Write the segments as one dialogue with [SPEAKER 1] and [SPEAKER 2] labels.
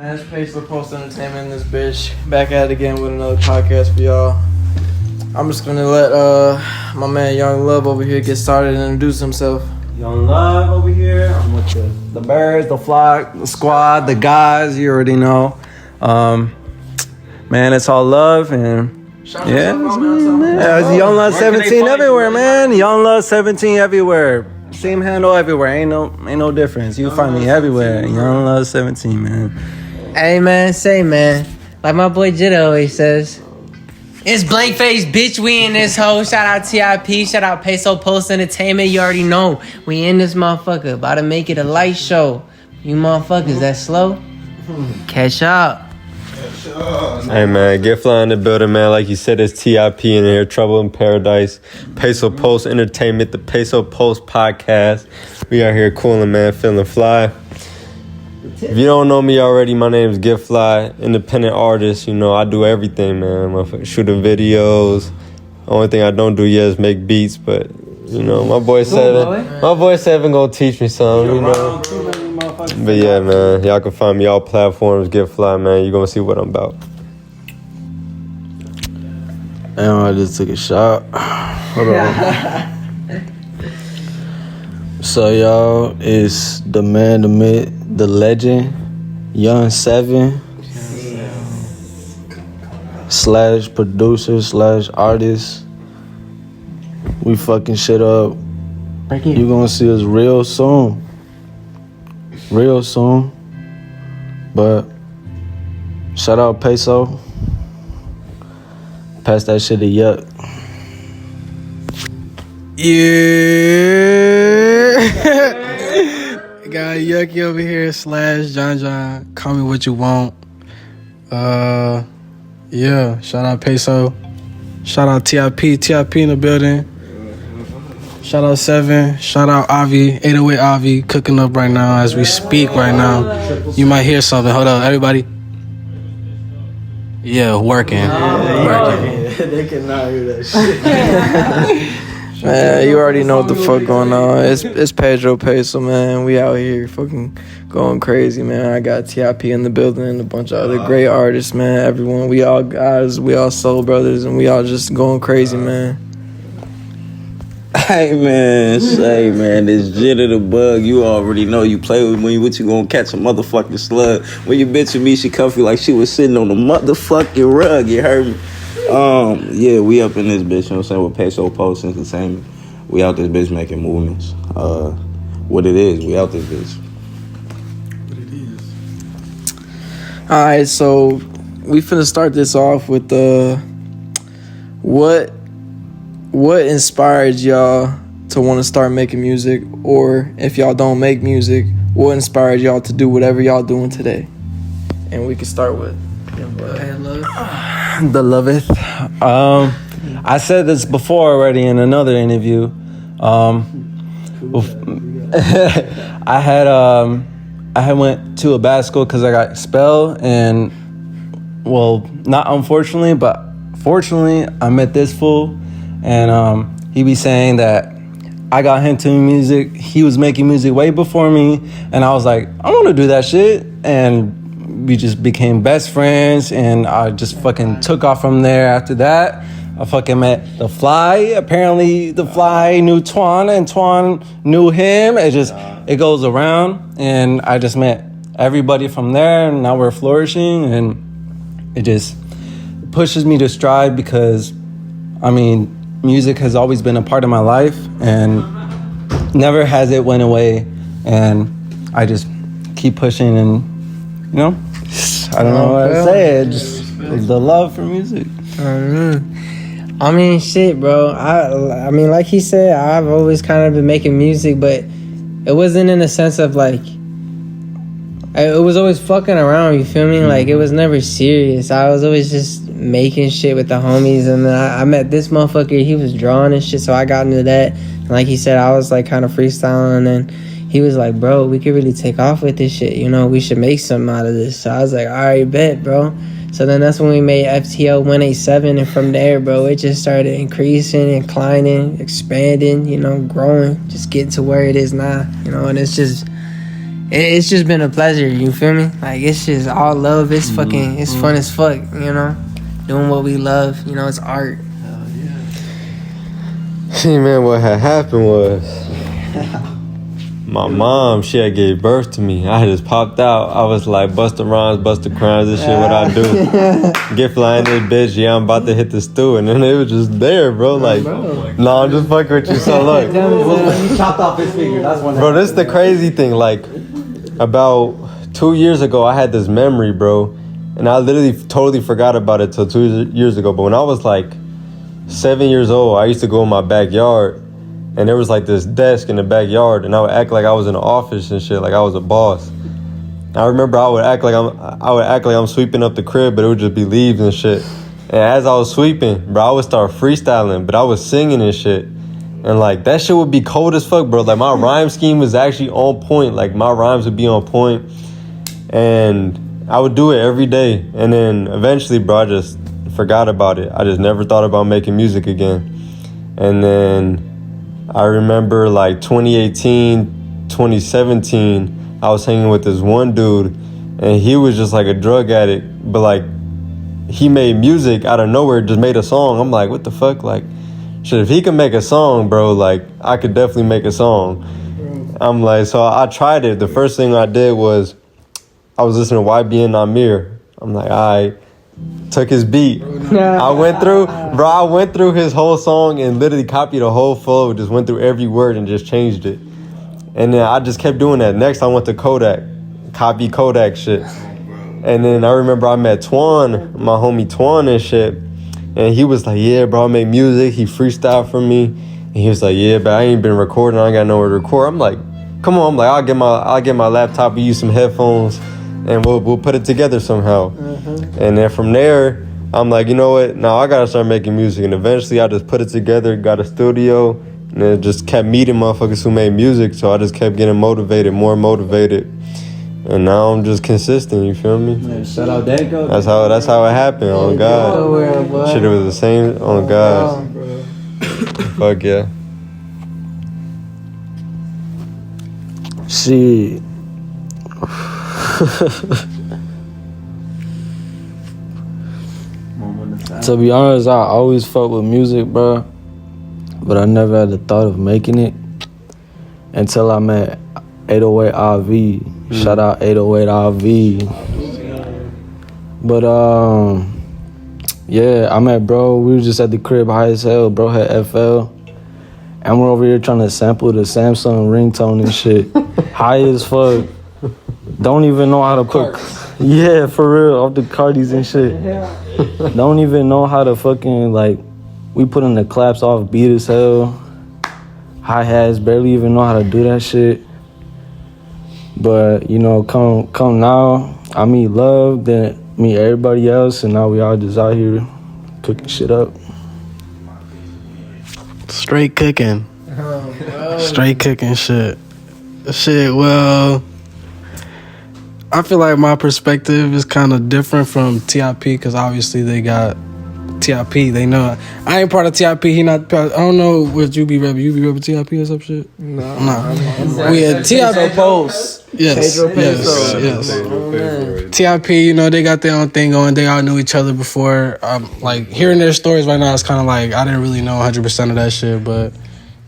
[SPEAKER 1] It's PesoPulse Entertainment in this bitch. Back at it again with another podcast for y'all. I'm just gonna let my man Young Love over here get started and introduce himself.
[SPEAKER 2] Young Love over here. I'm with the birds, the flock, the squad, the guys. You already know. Man, it's all love and it's Young Love 17 everywhere, man. Young Love 17 everywhere. Same handle everywhere. Ain't no difference. You find me everywhere. Young Love 17, man.
[SPEAKER 3] Hey man, like my boy Jida always says, it's blank face, bitch. We in this hoe. Shout out TIP, shout out PesoPulse Entertainment. You already know we in this motherfucker. About to make it a light show. You motherfuckers that slow, catch up.
[SPEAKER 4] Hey man, get fly in the building, man. Like you said, it's TIP in here. Trouble in Paradise. PesoPulse Entertainment, the PesoPulse Podcast. We out here cooling, man, feeling fly. If you don't know me already, my name is Get Fly, independent artist. You know, I do everything, man. Shooting videos. Only thing I don't do yet is make beats, but you know, my boy Seven gonna teach me something, you know. But yeah, man, y'all can find me all platforms. Get Fly, man. You gonna see what I'm about.
[SPEAKER 1] Damn, I just took a shot. Hold on. So y'all, it's the man, the myth, the legend, Young 7 / producer / artist. We fucking shit up. You gonna see us real soon. But shout out Peso. Pass that shit to Yuck. Yeah. Got Yucky over here / John. Call me what you want. Yeah. Shout out Peso. Shout out TIP in the building. Shout out 7. Shout out Avi. 808 Avi cooking up right now as we speak right now. You might hear something. Hold up, everybody. Yeah, working. They cannot hear that shit. Man, you already know what the fuck going on. It's Pedro Peso, man. We out here fucking going crazy, man. I got TIP in the building and a bunch of other great artists, man. Everyone, we all guys, we all soul brothers, and we all just going crazy, man.
[SPEAKER 5] Hey man, this Jit of the bug, you already know. You play with me, what you gonna catch a motherfucking slug. When you bitch with me, she comfy like she was sitting on the motherfucking rug, you heard me? Yeah, we up in this bitch, you know what I'm saying, with PesoPulse Entertainment. We out this bitch making movements. What it is, we out this bitch.
[SPEAKER 1] What it is. Alright, so we finna start this off with what inspired y'all to want to start making music? Or if y'all don't make music, what inspired y'all to do whatever y'all doing today? And we can start with
[SPEAKER 2] The Loveth. I said this before already in another interview. I had went to a bad school because I got expelled, and well, not unfortunately, but fortunately, I met this fool, and he be saying that I got into music. He was making music way before me, and I was like, I want to do that shit, and we just became best friends, and I just fucking took off from there. After that, I fucking met The Fly. Apparently, The Fly knew Twan, and Twan knew him. It goes around, and I just met everybody from there, and now we're flourishing, and it just pushes me to stride because, I mean, music has always been a part of my life, and never has it went away, and I just keep pushing, and you know, I don't know what to say. Just the love for music.
[SPEAKER 3] I mean, shit, bro. I mean, like he said, I've always kind of been making music, but it wasn't in the sense of like, it was always fucking around, you feel me? Like, it was never serious. I was always just making shit with the homies, and then I met this motherfucker. He was drawing and shit, so I got into that. And like he said, I was like kind of freestyling, and then he was like, bro, we could really take off with this shit, you know, we should make something out of this. So I was like, all right, bet, bro. So then that's when we made FTO 187, and from there, bro, it just started increasing, inclining, expanding, you know, growing, just getting to where it is now, you know. And it's just it's just been a pleasure. You feel me? Like it's just all love. It's fucking. It's fun as fuck. You know, doing what we love. You know, it's art.
[SPEAKER 4] See, man, what had happened was my mom, she had gave birth to me. I just popped out. I was like, Busta Rhymes, Busta Crimes, this shit, what I do. Get flying this bitch, yeah, I'm about to hit the stew. And then it was just there, bro. Like, no, I'm just fucking with you. So, look.
[SPEAKER 2] When he chopped off his finger, that's when.
[SPEAKER 4] Bro, this is the crazy thing. Like, about 2 years ago, I had this memory, bro. And I literally totally forgot about it till 2 years ago. But when I was like 7 years old, I used to go in my backyard. And there was like this desk in the backyard, and I would act like I was in the office and shit, like I was a boss. I remember I would act like I'm sweeping up the crib, but it would just be leaves and shit. And as I was sweeping, bro, I would start freestyling, but I was singing and shit. And like that shit would be cold as fuck, bro. Like my rhyme scheme was actually on point. Like my rhymes would be on point, and I would do it every day. And then eventually, bro, I just forgot about it. I just never thought about making music again. And then I remember like 2018, 2017, I was hanging with this one dude, and he was just like a drug addict, but like he made music out of nowhere, just made a song. I'm like, what the fuck? Like, shit, if he can make a song, bro, like I could definitely make a song. I'm like, so I tried it. The first thing I did was I was listening to YBN Amir. I'm like, all right. Took his beat. I went through his whole song and literally copied the whole flow, just went through every word and just changed it. And then I just kept doing that. Next I went to Kodak, copy Kodak shit. And then I remember I met Twan, my homie Twan and shit. And he was like, yeah, bro, I make music. He freestyled for me. And he was like, yeah, but I ain't been recording. I ain't got nowhere to record. I'm like, come on. I'm like, I'll get my laptop and use some headphones, and we'll put it together somehow. And then from there, I'm like, you know what? Now I gotta start making music. And eventually I just put it together, got a studio, and then just kept meeting motherfuckers who made music. So I just kept getting motivated, more motivated. And now I'm just consistent, you feel me?
[SPEAKER 2] Man, shout out Danko.
[SPEAKER 4] That's how it happened, on God. Shit, it was the same, on God. Fuck yeah.
[SPEAKER 1] Shit. To be honest, I always fuck with music, bro, but I never had the thought of making it until I met 808 RV. Shout out 808 RV. But yeah, I met bro. We were just at the crib, high as hell. Bro had FL, and we're over here trying to sample the Samsung ringtone and shit. High as fuck. Don't even know how to put. Yeah, for real, off the Cardis and shit. Don't even know how to fucking, like, we put in the claps off beat as hell. Hi-hats, barely even know how to do that shit. But, you know, come now, I meet love, then meet everybody else, and now we all just out here cooking shit up.
[SPEAKER 6] Straight cooking. Straight cooking shit. Shit, well, I feel like my perspective is kind of different from TIP because obviously they got TIP. They know I ain't part of TIP. He not. I don't know what you be repping. You be repping TIP or some shit? No. We had TIP.
[SPEAKER 2] PesoPulse.
[SPEAKER 6] Yes. TIP. You know they got their own thing going. They all knew each other before. Like hearing their stories right now, it's kind of like I didn't really know 100% of that shit, but.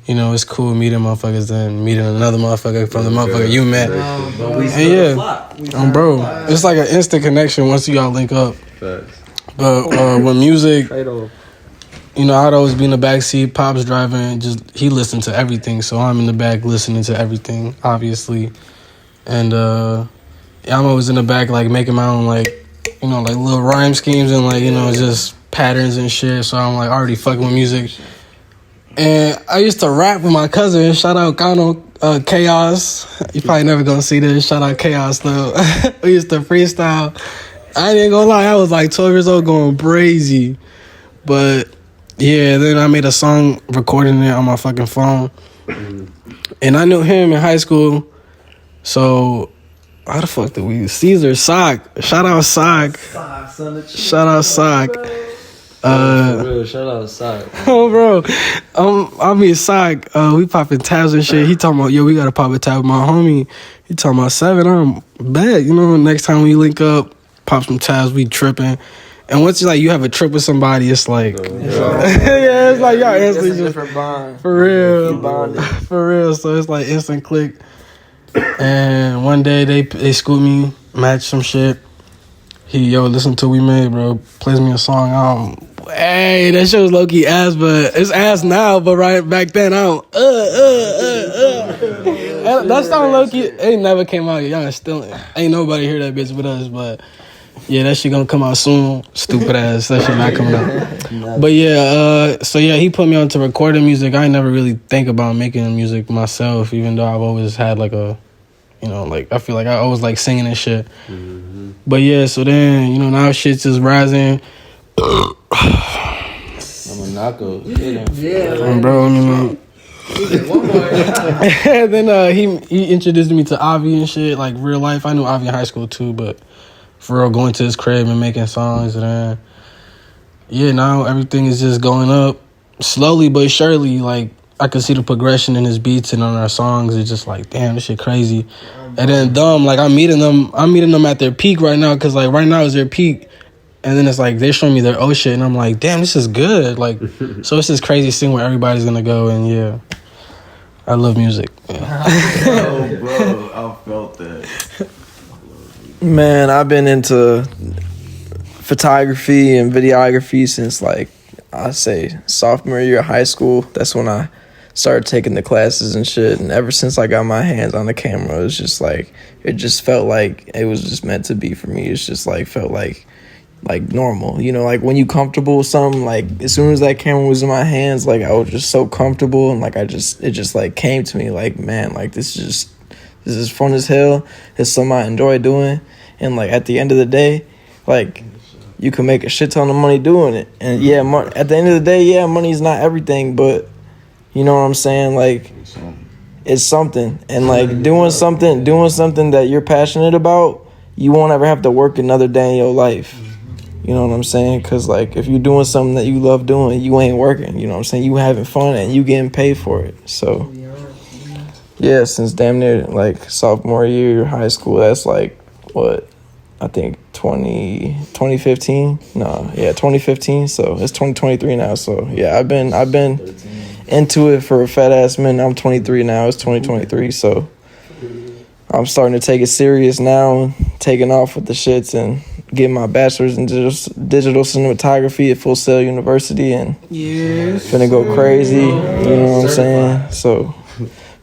[SPEAKER 6] You know, it's cool meeting motherfuckers than meeting another motherfucker from the motherfucker you met. And yeah, bro, it's like an instant connection once you all link up. But with music, you know, I'd always be in the backseat, Pop's driving, he listened to everything. So I'm in the back listening to everything, obviously. And I'm always in the back, like, making my own, like, you know, like little rhyme schemes and, like, you know, just patterns and shit. So I'm, like, already fucking with music. And I used to rap with my cousin. Shout out Kano Chaos. You probably never gonna see this. Shout out Chaos though. We used to freestyle. I ain't gonna lie, I was like 12 years old going crazy. But yeah, then I made a song recording it on my fucking phone. And I knew him in high school. So how the fuck did we? Caesar Sock. Shout out Sock. Shout out Sock.
[SPEAKER 1] For real, shout out to Sock.
[SPEAKER 6] Oh, bro. I mean, Sock, we popping tabs and shit. He talking about, yo, we got to pop a tab with my homie. He talking about 7. I'm bad. You know, next time we link up, pop some tabs, we tripping. And once you have a trip with somebody, it's like, yeah, it's like y'all instantly just
[SPEAKER 1] different bond.
[SPEAKER 6] For real.
[SPEAKER 1] Bonded.
[SPEAKER 6] For real. So it's like instant click. And one day they scoop me, match some shit. Listen to what we made, bro. Plays me a song. Hey, that shit was low key ass, but it's ass now. But right back then, that song low key, it never came out. Y'all still ain't nobody hear that bitch with us, but yeah, that shit gonna come out soon. Stupid ass, that shit not coming out. But yeah, he put me on to recording music. I never really think about making music myself, even though I've always had like a, I feel like I always like singing and shit. Mm-hmm. But yeah, so then, now shit's just rising.
[SPEAKER 1] I'm a knockout.
[SPEAKER 6] Yeah, bro. And then he introduced me to Avi and shit, like real life. I knew Avi in high school too, but for real, going to his crib and making songs, and then now everything is just going up slowly but surely. Like I could see the progression in his beats and on our songs. It's just like, damn, this shit crazy. And then like I'm meeting them at their peak right now, because like right now is their peak. And then it's like they're showing me their old shit, and I'm like, damn, this is good. Like, so it's this crazy thing where everybody's gonna go, and yeah, I love music. Yeah.
[SPEAKER 5] Oh, bro, I felt that.
[SPEAKER 1] Man, I've been into photography and videography since like I say sophomore year of high school. That's when I started taking the classes and shit. And ever since I got my hands on the camera, it just felt like it was just meant to be for me. It's just like felt like normal, like when you comfortable with something, like as soon as that camera was in my hands, like I was just so comfortable, and like it just like came to me like, man, like this is fun as hell. It's something I enjoy doing, and like at the end of the day, like you can make a shit ton of money doing it. And yeah, at the end of the day, yeah, money's not everything, but you know what I'm saying, like it's something. And like doing something that you're passionate about, you won't ever have to work another day in your life. You know what I'm saying? Because, like, if you're doing something that you love doing, you ain't working. You know what I'm saying? You having fun and you getting paid for it. So, yeah, since damn near, like, sophomore year of high school, that's, like, what? I think 2015? No, yeah, 2015. So, it's 2023 now. So, yeah, I've been into it for a fat-ass minute. I'm 23 now. It's 2023. So, I'm starting to take it serious now, taking off with the shits and getting my bachelor's in digital cinematography at Full Sail University, and finna go crazy, you know what I'm saying? So,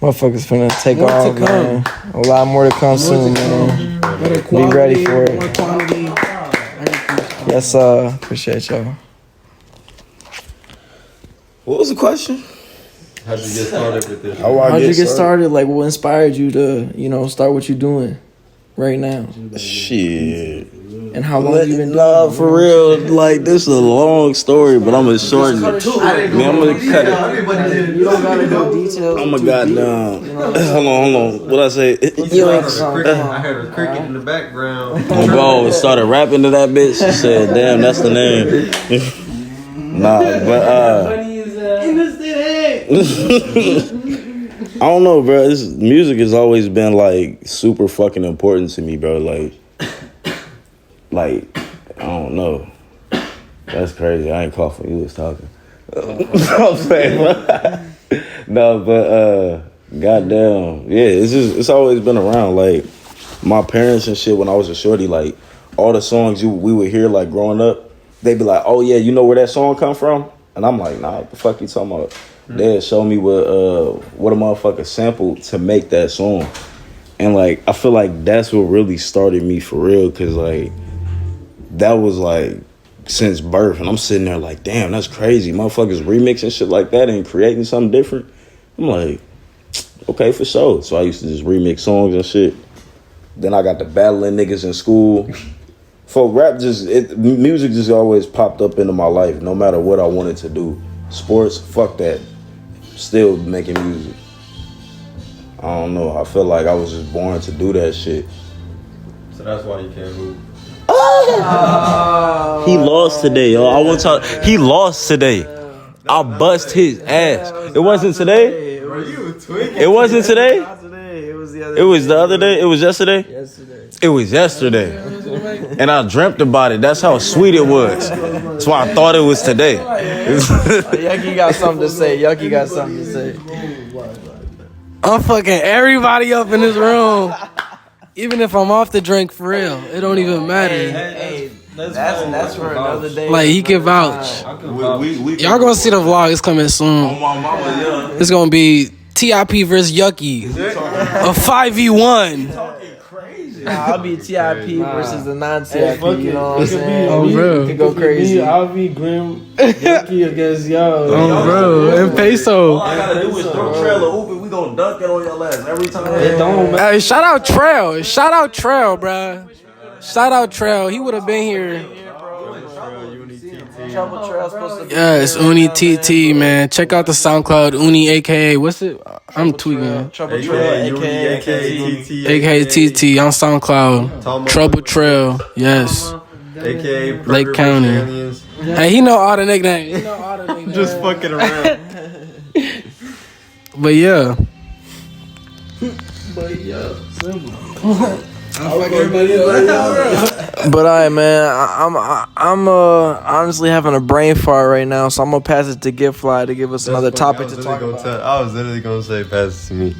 [SPEAKER 1] motherfuckers finna take off, man. A lot more to come soon, man. Be ready for it. Yes, appreciate y'all.
[SPEAKER 5] What was the question?
[SPEAKER 4] How'd you get started with this?
[SPEAKER 1] How'd you get started? Like, what inspired you to, start what you're doing right now?
[SPEAKER 5] Shit.
[SPEAKER 1] And how long you been doing?
[SPEAKER 5] Nah, for real, like, this is a long story, but I'm gonna shorten it. Man, I'm gonna cut it.
[SPEAKER 1] You don't gotta go details.
[SPEAKER 5] I'm a goddamn. Hold on. What I say?
[SPEAKER 4] I heard a cricket in the background.
[SPEAKER 5] My ball started rapping to that bitch. She said, damn, that's the name. Nah, but, I don't know, bro. This music has always been like super fucking important to me, bro. Like I don't know. That's crazy. I ain't coughing. You was talking. I'm saying, bro. No, but goddamn, yeah. It's always been around. Like my parents and shit. When I was a shorty, like all the songs we would hear like growing up, they'd be like, "Oh yeah, you know where that song come from?" And I'm like, "Nah, what the fuck you talking about?" They'd show me what a motherfucker sampled to make that song. And, like, I feel like that's what really started me for real, because, like, that was, like, since birth. And I'm sitting there like, damn, that's crazy. Motherfuckers remixing shit like that and creating something different. I'm like, okay, for sure. So I used to just remix songs and shit. Then I got to battling niggas in school. For rap, music just always popped up into my life, no matter what I wanted to do. Sports, fuck that. Still making music. I don't know. I feel like I was just born to do that shit.
[SPEAKER 4] So that's why you can't move.
[SPEAKER 1] Oh,
[SPEAKER 5] He lost today, yo. I want to. He lost today. I bust his ass. It wasn't today. It wasn't today. It was the other day. It was yesterday. It was yesterday. And I dreamt about it. That's how sweet it was. That's why I thought it was today.
[SPEAKER 1] Yucky got something to say. Yucky got something to say.
[SPEAKER 6] I'm fucking everybody up in this room. Even if I'm off the drink for real, it don't even matter.
[SPEAKER 1] Hey, that's for another day.
[SPEAKER 6] Like, he can vouch. Y'all gonna see the vlog. It's coming soon. It's gonna be TIP versus Yucky. A 5v1.
[SPEAKER 1] I'll be TIP versus the non-TIP. You know what I'm saying?
[SPEAKER 6] Oh, bro.
[SPEAKER 1] You can go crazy.
[SPEAKER 7] I'll be Grim Yucky against y'all.
[SPEAKER 6] Oh, bro. And Peso.
[SPEAKER 5] All I gotta do is throw trailer open. We gonna dunk it on your ass every time.
[SPEAKER 6] Hey, shout out Trail. Shout out Trail, bro. Shout out Trail. He would have been here. Yes, Uni TT, man. Check out the SoundCloud, Uni, aka, what's it? I'm tweaking.
[SPEAKER 1] Trouble Trail, aka TT.
[SPEAKER 6] AKA TT on SoundCloud. Trouble Trail, yes.
[SPEAKER 4] AKA
[SPEAKER 6] Lake County. Hey, he know all the nicknames.
[SPEAKER 4] Just fucking around.
[SPEAKER 6] But yeah.
[SPEAKER 1] But alright, man, I'm honestly having a brain fart right now, so I'm gonna pass it to Giftfly to give us another topic to talk about.
[SPEAKER 4] I was literally gonna say pass it to me.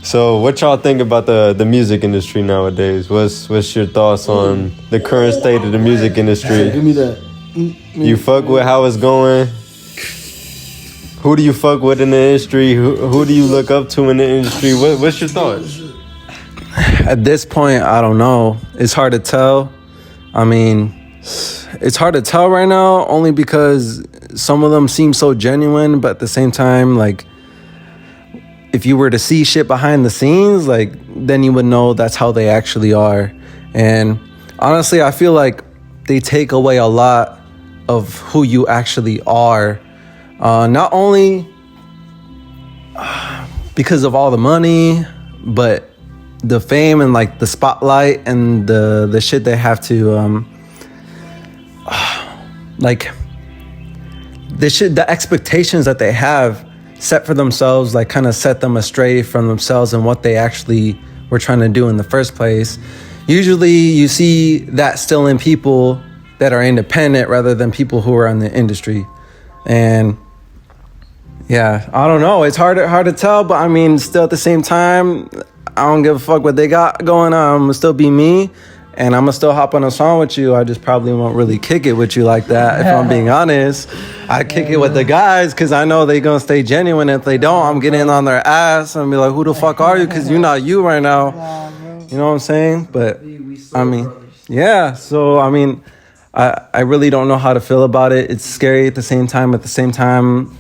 [SPEAKER 4] So, what y'all think about the music industry nowadays? What's your thoughts on the current state of the music industry?
[SPEAKER 7] Give me that.
[SPEAKER 4] You fuck with how it's going? Who do you fuck with in the industry? Who do you look up to in the industry? What's your thoughts?
[SPEAKER 2] At this point, I don't know. It's hard to tell. I mean, it's hard to tell right now only because some of them seem so genuine, but at the same time, like, if you were to see shit behind the scenes, like, then you would know that's how they actually are. And honestly, I feel like they take away a lot of who you actually are. Not only because of all the money, but the fame and like the spotlight and the shit they have to like the expectations that they have set for themselves, like, kind of set them astray from themselves and what they actually were trying to do in the first place. Usually you see that still in people that are independent rather than people who are in the industry. And yeah, I don't know, it's hard to tell, but I mean, still at the same time, I don't give a fuck what they got going on. I'm gonna still be me, and I'm gonna still hop on a song with you. I just probably won't really kick it with you like that, if I'm being honest. I kick it with the guys because I know they gonna stay genuine. If they don't, I'm getting on their ass and be like, who the fuck are you? Because you're not you right now. You know what I'm saying? But I mean, yeah. So I mean, I really don't know how to feel about it. It's scary at the same time. At the same time,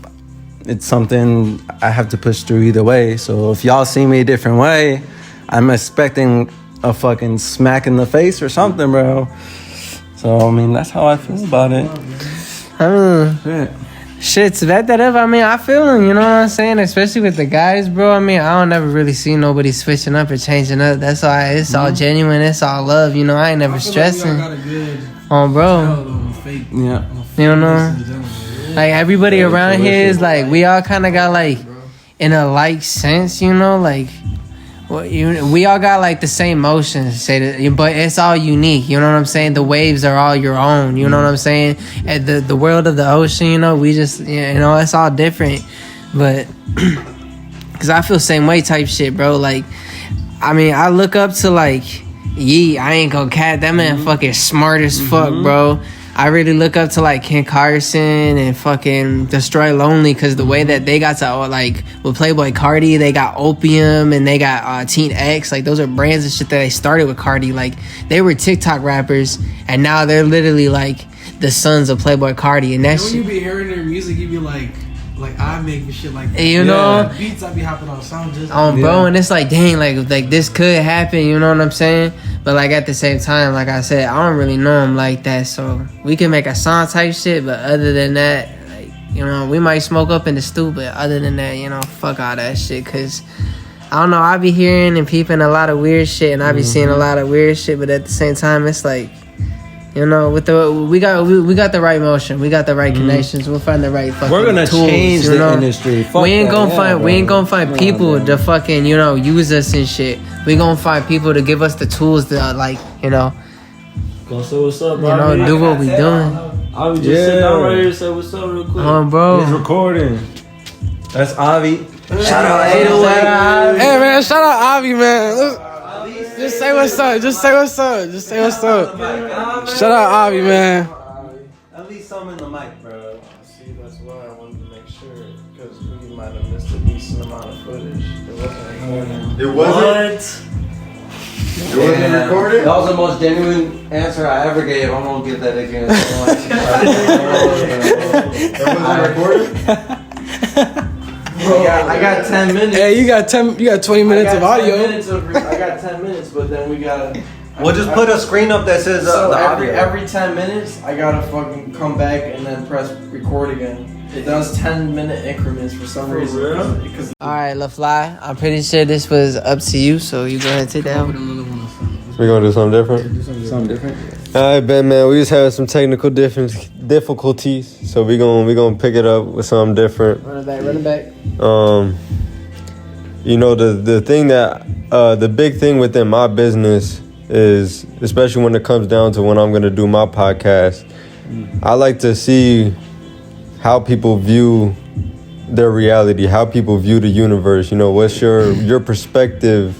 [SPEAKER 2] it's something I have to push through either way. So if y'all see me a different way, I'm expecting a fucking smack in the face or something, bro. So, I mean, that's how I feel about it.
[SPEAKER 3] I mean, shit, to back that up, I mean, I feel them, you know what I'm saying? Especially with the guys, bro. I mean, I don't never really see nobody switching up or changing up. That's all, it's all genuine. It's all love, you know? I ain't never stressing. Bro.
[SPEAKER 2] Yeah.
[SPEAKER 3] You know? Like, everybody around here is like, we all kind of got like, in a like sense, you know? Like, we all got like the same motions, but it's all unique, you know what I'm saying? The waves are all your own, you know what I'm saying? At the world of the ocean, you know, we just, you know, it's all different. But, because I feel same way type shit, bro. Like, I mean, I look up to like, Yee, I ain't gonna cat, that man fucking smart as fuck, bro. I really look up to like Ken Carson and fucking Destroy Lonely, because the way that they got to, like, with Playboy Cardi, they got Opium and they got Teen X. Like, those are brands and shit that they started with Cardi. Like, they were TikTok rappers and now they're literally like the sons of Playboy Cardi. And that's
[SPEAKER 6] when you be hearing their music, you be like I make shit like that.
[SPEAKER 3] You know,
[SPEAKER 6] beats I be hopping on sound just
[SPEAKER 3] bro, and it's like, dang, like this could happen, you know what I'm saying? But like at the same time, like I said, I don't really know him like that, so we can make a song type shit, but other than that, like, you know, we might smoke up in the stoop, but other than that, you know, fuck all that shit, cause I don't know, I be hearing and peeping a lot of weird shit, and I be seeing a lot of weird shit, but at the same time, it's like, You know, we got the right motion, we got the right connections. We'll find the right fucking.
[SPEAKER 2] We're gonna
[SPEAKER 3] tools,
[SPEAKER 2] change
[SPEAKER 3] you
[SPEAKER 2] the
[SPEAKER 3] know?
[SPEAKER 2] industry. Fuck
[SPEAKER 3] we ain't
[SPEAKER 2] that.
[SPEAKER 3] gonna find.
[SPEAKER 2] Bro.
[SPEAKER 3] We ain't gonna find people to fucking use us and shit. We gonna find people to give us the tools to
[SPEAKER 7] Gonna say what's up, bro.
[SPEAKER 3] do what we doing.
[SPEAKER 7] I was just sitting down right here and say what's up real quick.
[SPEAKER 3] Bro.
[SPEAKER 2] He's recording. That's Avi.
[SPEAKER 3] Shout out 808.
[SPEAKER 6] Hey man, shout out Avi, man. Just say what's up. Just say what's up. Just say what's up. Shout out Avi, man.
[SPEAKER 2] At least some in the mic, bro.
[SPEAKER 7] See, that's why I wanted to make sure, because we might have missed a decent amount of footage. It wasn't recording.
[SPEAKER 4] It wasn't? It wasn't recorded?
[SPEAKER 2] That was the most genuine answer I ever gave. I'm gonna get that again.
[SPEAKER 4] That wasn't recorded?
[SPEAKER 7] I got 10 minutes.
[SPEAKER 6] Hey, you got 20 minutes of audio.
[SPEAKER 7] I got 10 minutes, but then we gotta.
[SPEAKER 2] We'll just put a screen up that says
[SPEAKER 7] So
[SPEAKER 2] the audio.
[SPEAKER 7] every 10 minutes, I gotta fucking come back and then press record again. It does 10-minute increments for some reason. Because
[SPEAKER 3] All right, LaFly. I'm pretty sure this was up to you, so you go ahead and take that one.
[SPEAKER 4] We're gonna do something different?
[SPEAKER 2] Something different.
[SPEAKER 4] Alright, Ben, man, we just had some technical difficulties, so we gonna pick it up with something different.
[SPEAKER 3] Run it back.
[SPEAKER 4] The thing that the big thing within my business is, especially when it comes down to when I'm gonna do my podcast, I like to see how people view their reality, how people view the universe. What's your perspective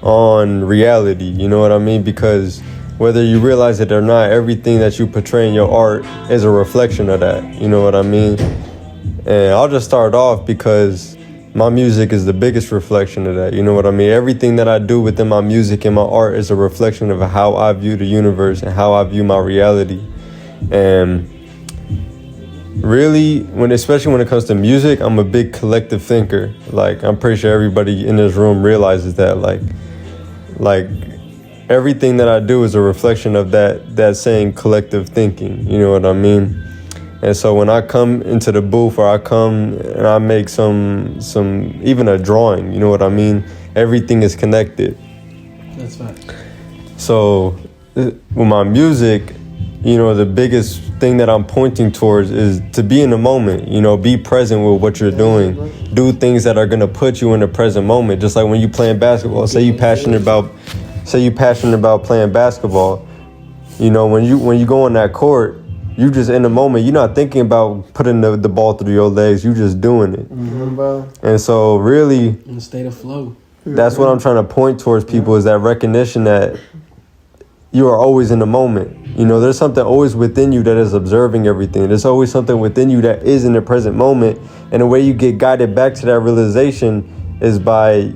[SPEAKER 4] on reality? You know what I mean? Because whether you realize it or not, everything that you portray in your art is a reflection of that. You know what I mean? And I'll just start off because my music is the biggest reflection of that. You know what I mean? Everything that I do within my music and my art is a reflection of how I view the universe and how I view my reality. And really, especially when it comes to music, I'm a big collective thinker. Like, I'm pretty sure everybody in this room realizes that. Like everything that I do is a reflection of that saying collective thinking. You know what I mean? And so when I come into the booth, or I come and I make some even a drawing, you know what I mean? Everything is connected.
[SPEAKER 6] That's fine.
[SPEAKER 4] So with my music, the biggest thing that I'm pointing towards is to be in the moment, be present with what you're doing. Do things that are gonna put you in the present moment. Just like when you playing basketball, say you passionate about playing basketball, when you go on that court, you just in the moment. You're not thinking about putting the ball through your legs. You just doing it.
[SPEAKER 3] Bro.
[SPEAKER 4] And so really,
[SPEAKER 6] In a state of flow.
[SPEAKER 4] that's what I'm trying to point towards people, is that recognition that you are always in the moment. There's something always within you that is observing everything. There's always something within you that is in the present moment. And the way you get guided back to that realization is by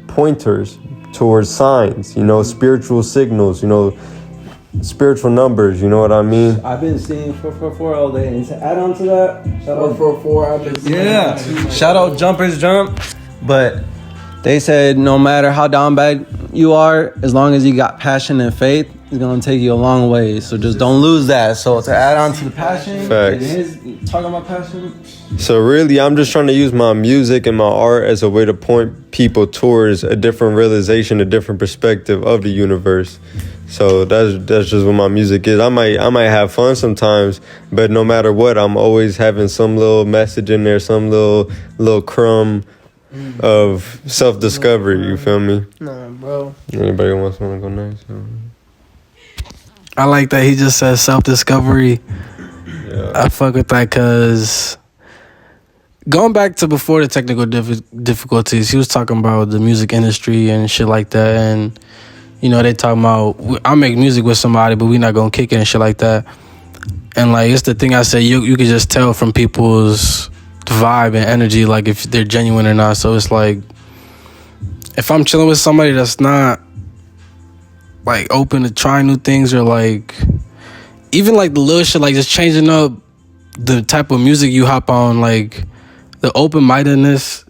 [SPEAKER 4] pointers towards signs, spiritual signals, spiritual numbers, you know what I mean?
[SPEAKER 2] I've been seeing 444 all day, and to add on to that, shout out
[SPEAKER 7] 444. I've been
[SPEAKER 2] Yeah, shout out Jumpers Jump. But they said no matter how down bad you are, as long as you got passion and faith, it's gonna take you a long way. So just don't lose that. So to add on to the passion,
[SPEAKER 4] Facts.
[SPEAKER 2] Talking about passion.
[SPEAKER 4] So really, I'm just trying to use my music and my art as a way to point people towards a different realization, a different perspective of the universe. So that's just what my music is. I might have fun sometimes, but no matter what, I'm always having some little message in there, some little crumb of self-discovery. You feel me?
[SPEAKER 3] Nah, bro.
[SPEAKER 4] Anybody want to go next?
[SPEAKER 6] I like that he just said self-discovery.
[SPEAKER 4] Yeah.
[SPEAKER 6] I fuck with that because going back to before the technical difficulties, he was talking about the music industry and shit like that. And, they talking about, I make music with somebody, but we not going to kick it and shit like that. And, it's the thing I say, you can just tell from people's vibe and energy, like, if they're genuine or not. So it's like, if I'm chilling with somebody that's not, open to trying new things, or, even, the little shit, just changing up the type of music you hop on, the open-mindedness,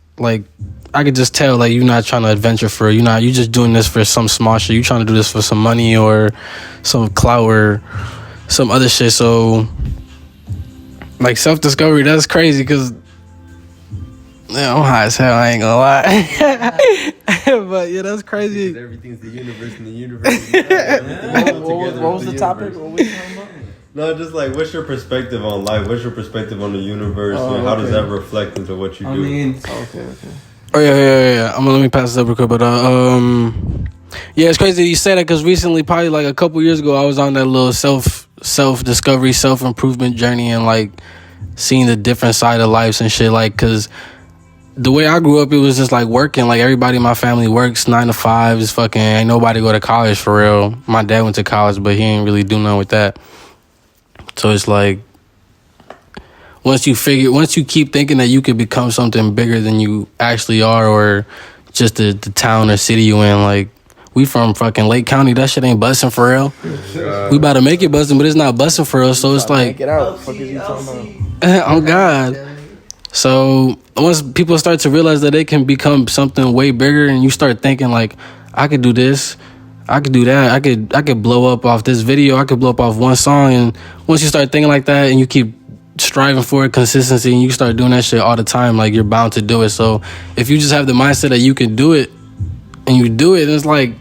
[SPEAKER 6] I could just tell, you're not trying to adventure for it. You're just doing this for some small shit. You're trying to do this for some money or some clout or some other shit. So, self-discovery, that's crazy because, Yeah, I'm high as hell. I ain't gonna lie. But yeah, that's crazy.
[SPEAKER 4] Everything's the universe and the universe.
[SPEAKER 7] What was the topic? What was talking about?
[SPEAKER 4] No, just like, what's your perspective on life? What's your perspective on the universe? And how does that reflect into what you do?
[SPEAKER 7] Okay.
[SPEAKER 6] Oh yeah. Let me pass this up real quick. But yeah, it's crazy that you say that because recently, probably like a couple years ago, I was on that little self discovery, self improvement journey, and like seeing the different side of lives and shit. Like, cause the way I grew up, it was just like working. Like everybody in my family works 9 to 5. It's fucking ain't nobody go to college for real. My dad went to college, but he ain't really do nothing with that. So it's like once you keep thinking that you could become something bigger than you actually are, or just the town or city you in, like we from fucking Lake County, that shit ain't busting for real. We about to make it busting, but it's not busting for us. So it's like,
[SPEAKER 7] Get out. Fuck is you talking about?
[SPEAKER 6] oh God. So once people start to realize that they can become something way bigger, and you start thinking like, I could do this, I could do that, I could blow up off this video, I could blow up off one song. And once you start thinking like that and you keep striving for it, consistency, and you start doing that shit all the time, like you're bound to do it. So if you just have the mindset that you can do it and you do it, it's like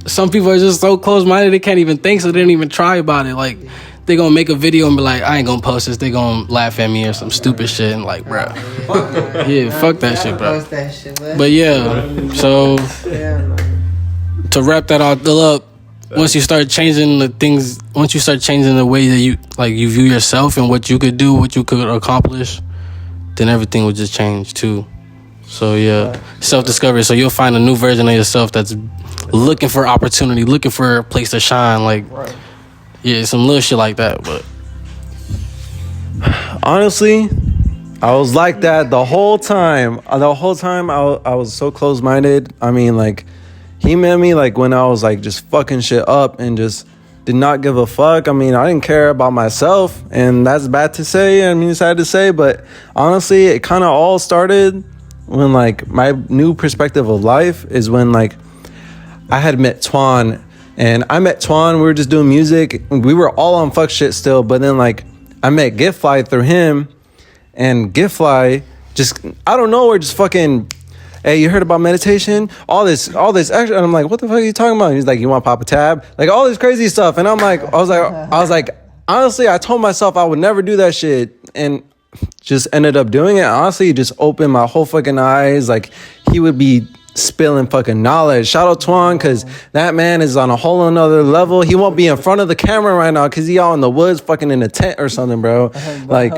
[SPEAKER 6] some people are just so close-minded they can't even think, so they didn't even try about it. Like they gonna make a video and be like, I ain't gonna post this, they gonna laugh at me or some stupid shit, and like, bro, yeah, fuck that shit, bro. But yeah, so to wrap that all up, once you start changing the things, once you start changing the way that you view yourself and what you could do, what you could accomplish, then everything will just change too. So yeah, self-discovery. So you'll find a new version of yourself that's looking for opportunity, looking for a place to shine. Like, yeah, some little shit like that. But
[SPEAKER 2] honestly, I was like that the whole time. The whole time I was so close-minded. I mean, like, he met me like when I was like just fucking shit up and just did not give a fuck. I mean, I didn't care about myself, and that's bad to say. I mean, it's sad to say, but honestly, it kind of all started when like my new perspective of life is when like I had met Twan, and I met Twan. We were just doing music. We were all on fuck shit still, but then like I met Giftfly through him, and Giftfly just I don't know, we're just fucking. Hey, you heard about meditation? All this extra, and I'm like, what the fuck are you talking about? And he's like, you want to pop a tab? Like all this crazy stuff, and I was like, honestly, I told myself I would never do that shit, and just ended up doing it. Honestly, it just opened my whole fucking eyes. Like he would be spilling fucking knowledge. Shout out Twan, because that man is on a whole another level. He won't be in front of the camera right now because he all in the woods, fucking in a tent or something, bro. Like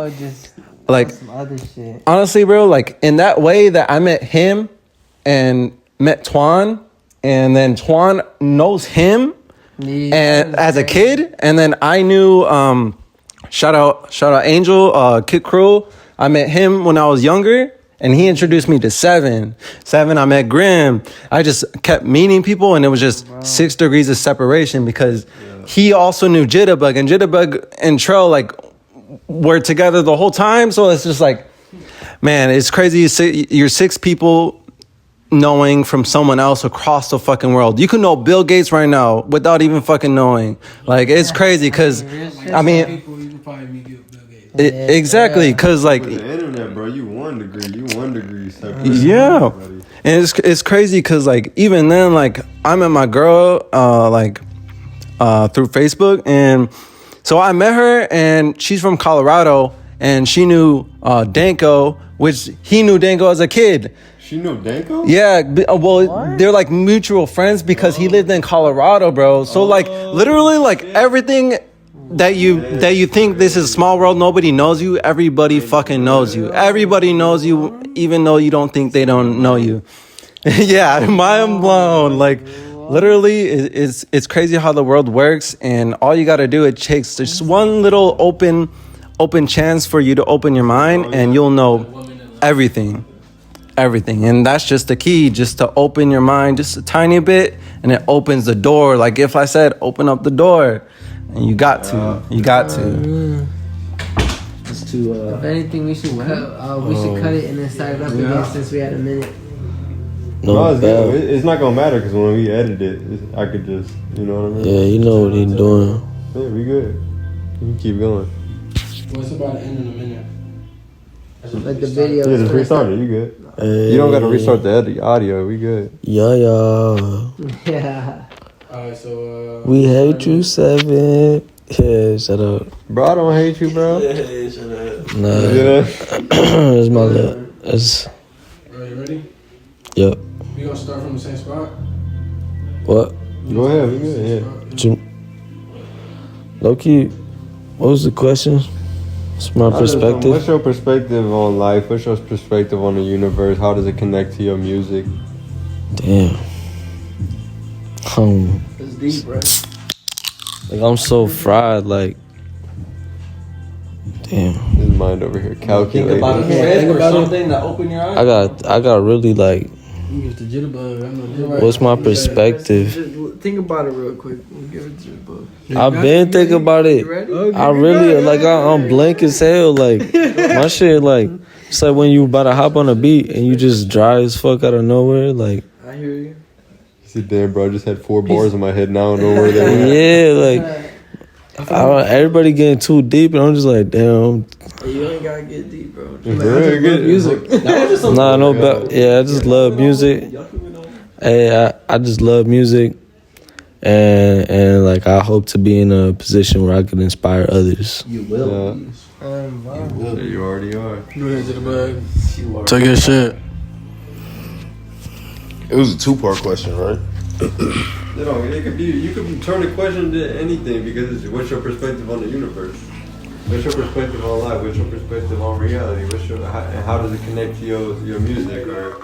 [SPEAKER 2] some other shit. Honestly, bro, like in that way that I met him and met Twan, and then Twan knows him and as a kid, and then I knew shout out Angel, Kid Crew. I met him when I was younger, and he introduced me to Seven. I met Grim. I just kept meeting people, and it was just 6 degrees of separation because he also knew Jitterbug, and Jitterbug and Trell like were together the whole time. So it's just like, man, it's crazy. You're 6 people knowing from someone else across the fucking world. You can know Bill Gates right now without even fucking knowing. Like, it's crazy because, I mean, exactly, because like
[SPEAKER 4] the internet, bro, you 1 degree separate.
[SPEAKER 2] Yeah, and it's crazy because like even then, like I met my girl through Facebook, and so I met her, and she's from Colorado, and she knew Danko, which he knew Danko as a kid.
[SPEAKER 4] She knew Danko?
[SPEAKER 2] Yeah, well, they're like mutual friends because he lived in Colorado, bro. So like literally like everything that you think this is a small world, nobody knows you, everybody fucking knows you. Everybody knows you, even though you don't think they don't know you. Yeah, mind blown. Like literally it's crazy how the world works, and all you gotta do, it takes just one little open chance for you to open your mind, and you'll know everything. And that's just the key, just to open your mind just a tiny bit, and it opens the door. Like if I said open up the door, and you got to
[SPEAKER 3] Just to if anything, we should cut it and then start it up again since we had a minute.
[SPEAKER 4] It's not gonna matter because when we edit it, I could just, you know what I mean?
[SPEAKER 1] Yeah, you know what he's doing.
[SPEAKER 4] Yeah, we good. We can keep going.
[SPEAKER 6] Well, it's about to end in a minute.
[SPEAKER 3] Like the video.
[SPEAKER 4] Yeah, just restart it. You good? You don't gotta restart the audio. We good.
[SPEAKER 1] Yeah.
[SPEAKER 3] Yeah.
[SPEAKER 6] Alright, so
[SPEAKER 1] We hate you, 7. Yeah, shut up.
[SPEAKER 4] Bro, I don't hate you, bro.
[SPEAKER 1] Nah.
[SPEAKER 4] Yeah.
[SPEAKER 1] It's my love. It's,
[SPEAKER 6] Alright, you ready?
[SPEAKER 1] yep.
[SPEAKER 6] We gonna start from the same spot?
[SPEAKER 1] What?
[SPEAKER 4] Go ahead. We good. Yeah.
[SPEAKER 1] Low-key, what was the question? It's my perspective.
[SPEAKER 4] What's your perspective on life? What's your perspective on the universe? How does it connect to your music?
[SPEAKER 1] Damn.
[SPEAKER 7] It's deep, right?
[SPEAKER 1] Like I'm so fried, like damn.
[SPEAKER 4] His mind over here calculating.
[SPEAKER 2] Think about a trip or something to open your eyes.
[SPEAKER 1] I got really like
[SPEAKER 6] You get the jitterbug. I know.
[SPEAKER 1] what's my perspective?
[SPEAKER 7] Just think about it real quick. We'll give it to you, bro.
[SPEAKER 1] I've been thinking about it.
[SPEAKER 7] You ready?
[SPEAKER 1] I really like I'm blank as hell. Like my shit like it's like when you about to hop on a beat and you just dry as fuck out of nowhere. Like
[SPEAKER 7] I hear you.
[SPEAKER 4] See, damn, bro, I just had 4 bars in my head. Now I don't know where they went.
[SPEAKER 1] yeah, like everybody getting too deep and I'm just like damn.
[SPEAKER 7] You ain't gotta get deep, bro.
[SPEAKER 4] Very good.
[SPEAKER 6] Music.
[SPEAKER 1] Nah, no, but yeah, I just love music. Hey, I just love music, and like I hope to be in a position where I can inspire others.
[SPEAKER 2] You will.
[SPEAKER 4] Yeah, you already are.
[SPEAKER 6] Go ahead, jitterbug. Take your shit.
[SPEAKER 8] It was a 2-part question, right?
[SPEAKER 4] It could be. You could turn the question to anything because it's what's your perspective on the universe? What's your perspective on life? What's your perspective on reality? How does it connect to your music? Or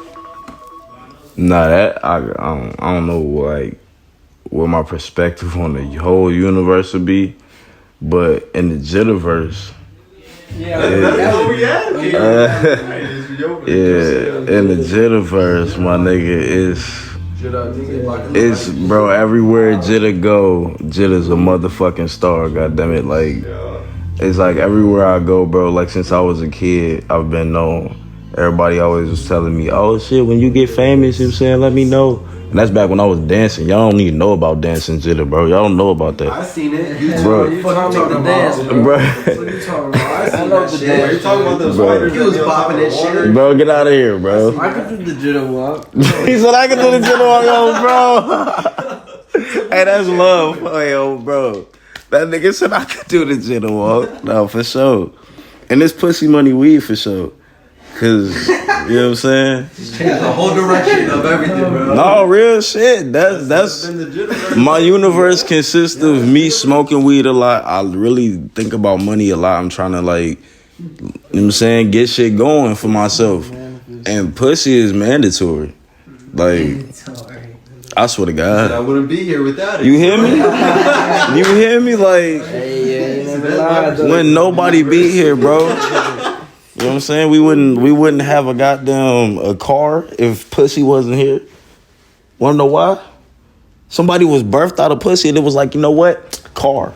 [SPEAKER 8] Nah, that I don't know what my perspective on the whole universe would be, but in the jitterverse,
[SPEAKER 4] that's what we had.
[SPEAKER 8] in the jitterverse, my nigga is bro. Everywhere Jitter go, Jitter's a motherfucking star. Goddamn it, like. It's like everywhere I go, bro, like since I was a kid, I've been known. Everybody always was telling me, oh shit, when you get famous, you know what I'm saying, let me know. And that's back when I was dancing. Y'all don't need to know about dancing, Jitter, bro. Y'all don't know about that.
[SPEAKER 7] I seen it.
[SPEAKER 8] Bro.
[SPEAKER 7] You talking about the dance, bro.
[SPEAKER 8] Bro.
[SPEAKER 7] What you talking about? I seen that shit.
[SPEAKER 4] you talking about those
[SPEAKER 8] Bro.
[SPEAKER 4] fighters?
[SPEAKER 7] He was bopping that shit.
[SPEAKER 8] Bro, get out of here, bro.
[SPEAKER 7] I could do the jitter walk.
[SPEAKER 8] He said I can do the Jitter walk, yo, bro. Hey, that's love. Hey, yo, bro. That nigga said I could do the Jitter walk. No, for sure. And this pussy money weed for sure. Cause, you know what I'm saying?
[SPEAKER 7] Change the whole direction of everything, bro.
[SPEAKER 8] No, real shit. That's my universe consists of me smoking weed a lot. I really think about money a lot. I'm trying to like, you know what I'm saying, get shit going for myself. And pussy is mandatory. Like, I swear to God.
[SPEAKER 4] I wouldn't be here without it.
[SPEAKER 8] You hear me? You hear me? Like, when nobody be here, bro. You know what I'm saying? We wouldn't have a goddamn car if pussy wasn't here. Wanna know why? Somebody was birthed out of pussy and it was like, you know what? Car.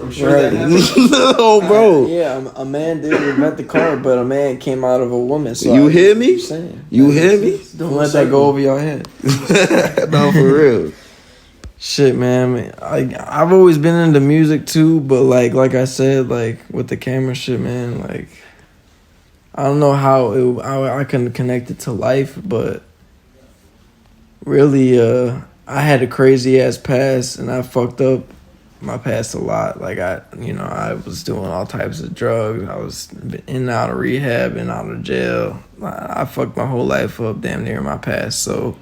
[SPEAKER 7] I'm sure that happened.
[SPEAKER 8] No, bro.
[SPEAKER 1] Yeah, a man did invent the car, but a man came out of a woman. So
[SPEAKER 8] You hear me? You hear me?
[SPEAKER 1] Don't let that go over your head.
[SPEAKER 8] No, for real.
[SPEAKER 1] Shit, man. I've always been into music too, but like I said, like with the camera shit, man. Like I don't know how I can connect it to life, but really, I had a crazy ass past, and I fucked up my past a lot. Like I was doing all types of drugs. I was in and out of rehab and out of jail. I fucked my whole life up damn near my past. So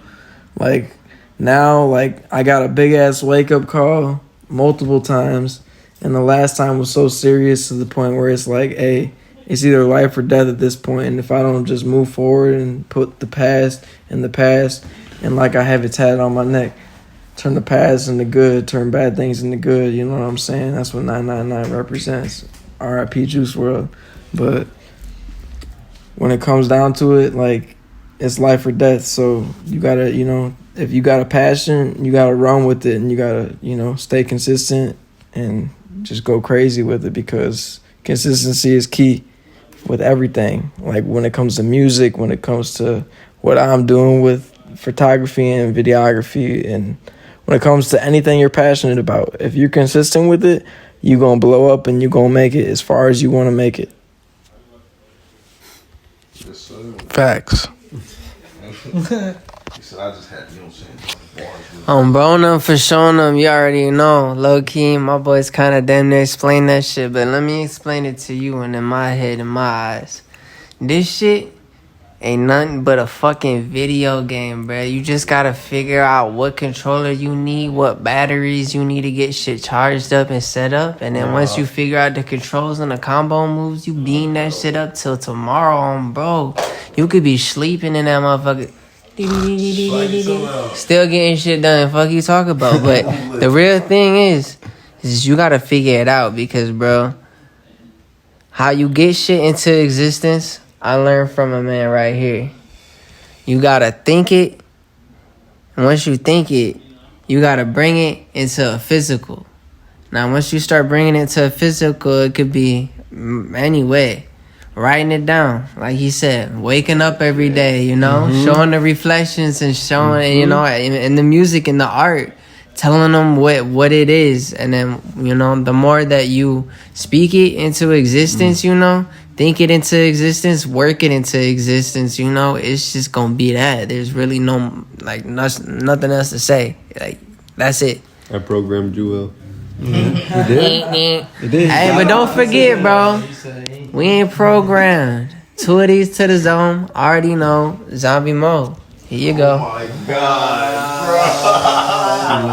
[SPEAKER 1] like now, like I got a big ass wake up call multiple times, and the last time was so serious to the point where it's like, hey, it's either life or death at this point. And if I don't just move forward and put the past in the past, and like I have it tatted on my neck, turn the past into good, turn bad things into good, you know what I'm saying? That's what 999 represents. R.I.P. Juice WRLD. But when it comes down to it, like, it's life or death. So you gotta, if you got a passion, you gotta run with it, and you gotta, stay consistent and just go crazy with it, because consistency is key with everything. Like when it comes to music, when it comes to what I'm doing with photography and videography, and when it comes to anything you're passionate about, if you're consistent with it, you're going to blow up and you're going to make it as far as you want to make it.
[SPEAKER 6] Facts.
[SPEAKER 3] Bro, them for showing them, you already know. Low key, my boys kind of damn near explain that shit, but let me explain it to you and in my head, in my eyes. This shit ain't nothing but a fucking video game, bruh. You just gotta figure out what controller you need, what batteries you need to get shit charged up and set up. And then once you figure out the controls and the combo moves, you beam that shit up till tomorrow, bro. You could be sleeping in that motherfucker. Still getting shit done. Fuck you talk about. But the real thing is you gotta figure it out because, bro, how you get shit into existence, I learned from a man right here. You gotta think it, and once you think it, you gotta bring it into a physical. Now, once you start bringing it to a physical, it could be any way. Writing it down, like he said, waking up every day, you know, showing the reflections and showing, you know, in the music and the art, telling them what it is. And then, you know, the more that you speak it into existence, you know, think it into existence, work it into existence, you know, it's just gonna be that. There's really no, like, nothing else to say. Like, that's it.
[SPEAKER 4] I programmed you well.
[SPEAKER 3] Hey, but don't forget, bro, we ain't programmed. 2 of these to the zone, already know, zombie mode. Here you go.
[SPEAKER 8] Oh my God,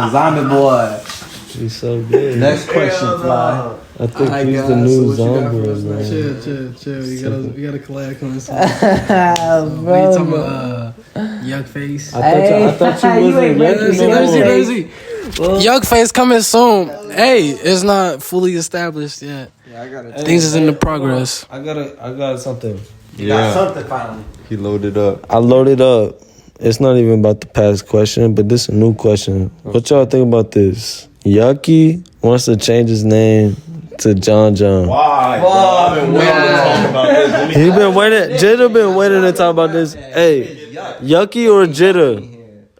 [SPEAKER 8] bro. Zombie boy.
[SPEAKER 2] He's so good.
[SPEAKER 8] Next question, Fly.
[SPEAKER 2] I think he's the new zombie, man.
[SPEAKER 6] Chill. We got a collab coming soon.
[SPEAKER 3] Bro,
[SPEAKER 6] You talking about Yuck Face?
[SPEAKER 2] I thought you wasn't ready.
[SPEAKER 6] Let me see. Yuck Face coming soon. Hey, it's not fully established yet.
[SPEAKER 7] Yeah, I got it.
[SPEAKER 6] Things is in the progress.
[SPEAKER 2] I got something.
[SPEAKER 4] Yeah.
[SPEAKER 7] Something finally.
[SPEAKER 4] He loaded up.
[SPEAKER 2] I loaded up. It's not even about the past question, but this is a new question. What y'all think about this? Yucky wants to change his name to John.
[SPEAKER 8] Why? I've been waiting to talk about this.
[SPEAKER 2] He been waiting. Jitta been waiting to talk about this. Hey, Yucky or Jitta?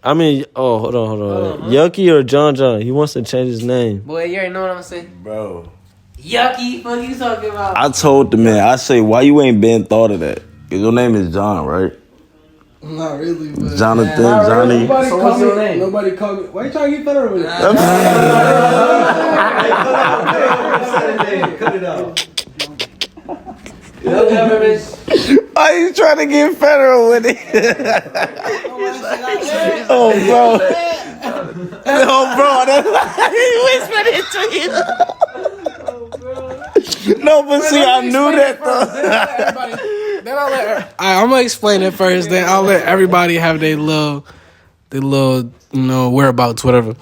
[SPEAKER 2] I mean, hold on. Yucky or John? He wants to change his name.
[SPEAKER 3] boy, you already know what I'm saying?
[SPEAKER 8] Bro,
[SPEAKER 3] Yucky, fuck you talking about?
[SPEAKER 8] I told the man, I say, why you ain't been thought of that? 'Cause your name is John, right?
[SPEAKER 6] Not really, but
[SPEAKER 8] Jonathan, Johnny.
[SPEAKER 7] So what's your name?
[SPEAKER 6] Nobody called me. Why you trying to get federal with it?
[SPEAKER 7] Cut it out.
[SPEAKER 8] Why you trying to get federal with it? Oh, bro. He whispered it to you. No, but see, I knew that, though.
[SPEAKER 6] Then I'm gonna explain it first. Then I'll let everybody have their little, you know, whereabouts, whatever.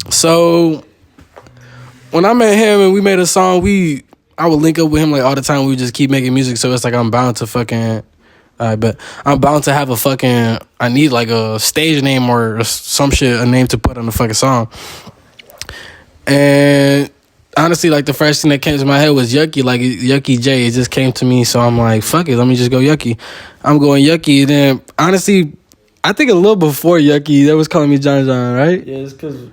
[SPEAKER 6] So when I met him and we made a song, I would link up with him like all the time. We would just keep making music. So it's like I'm bound to fucking. But I'm bound to have a fucking. I need like a stage name or some shit, a name to put on the fucking song. And honestly, like the first thing that came to my head was Yucky, like Yucky J. It just came to me, so I'm like, fuck it, let me just go Yucky. I'm going Yucky. And then honestly, I think a little before Yucky, they was calling me John, right?
[SPEAKER 2] Yeah, it's because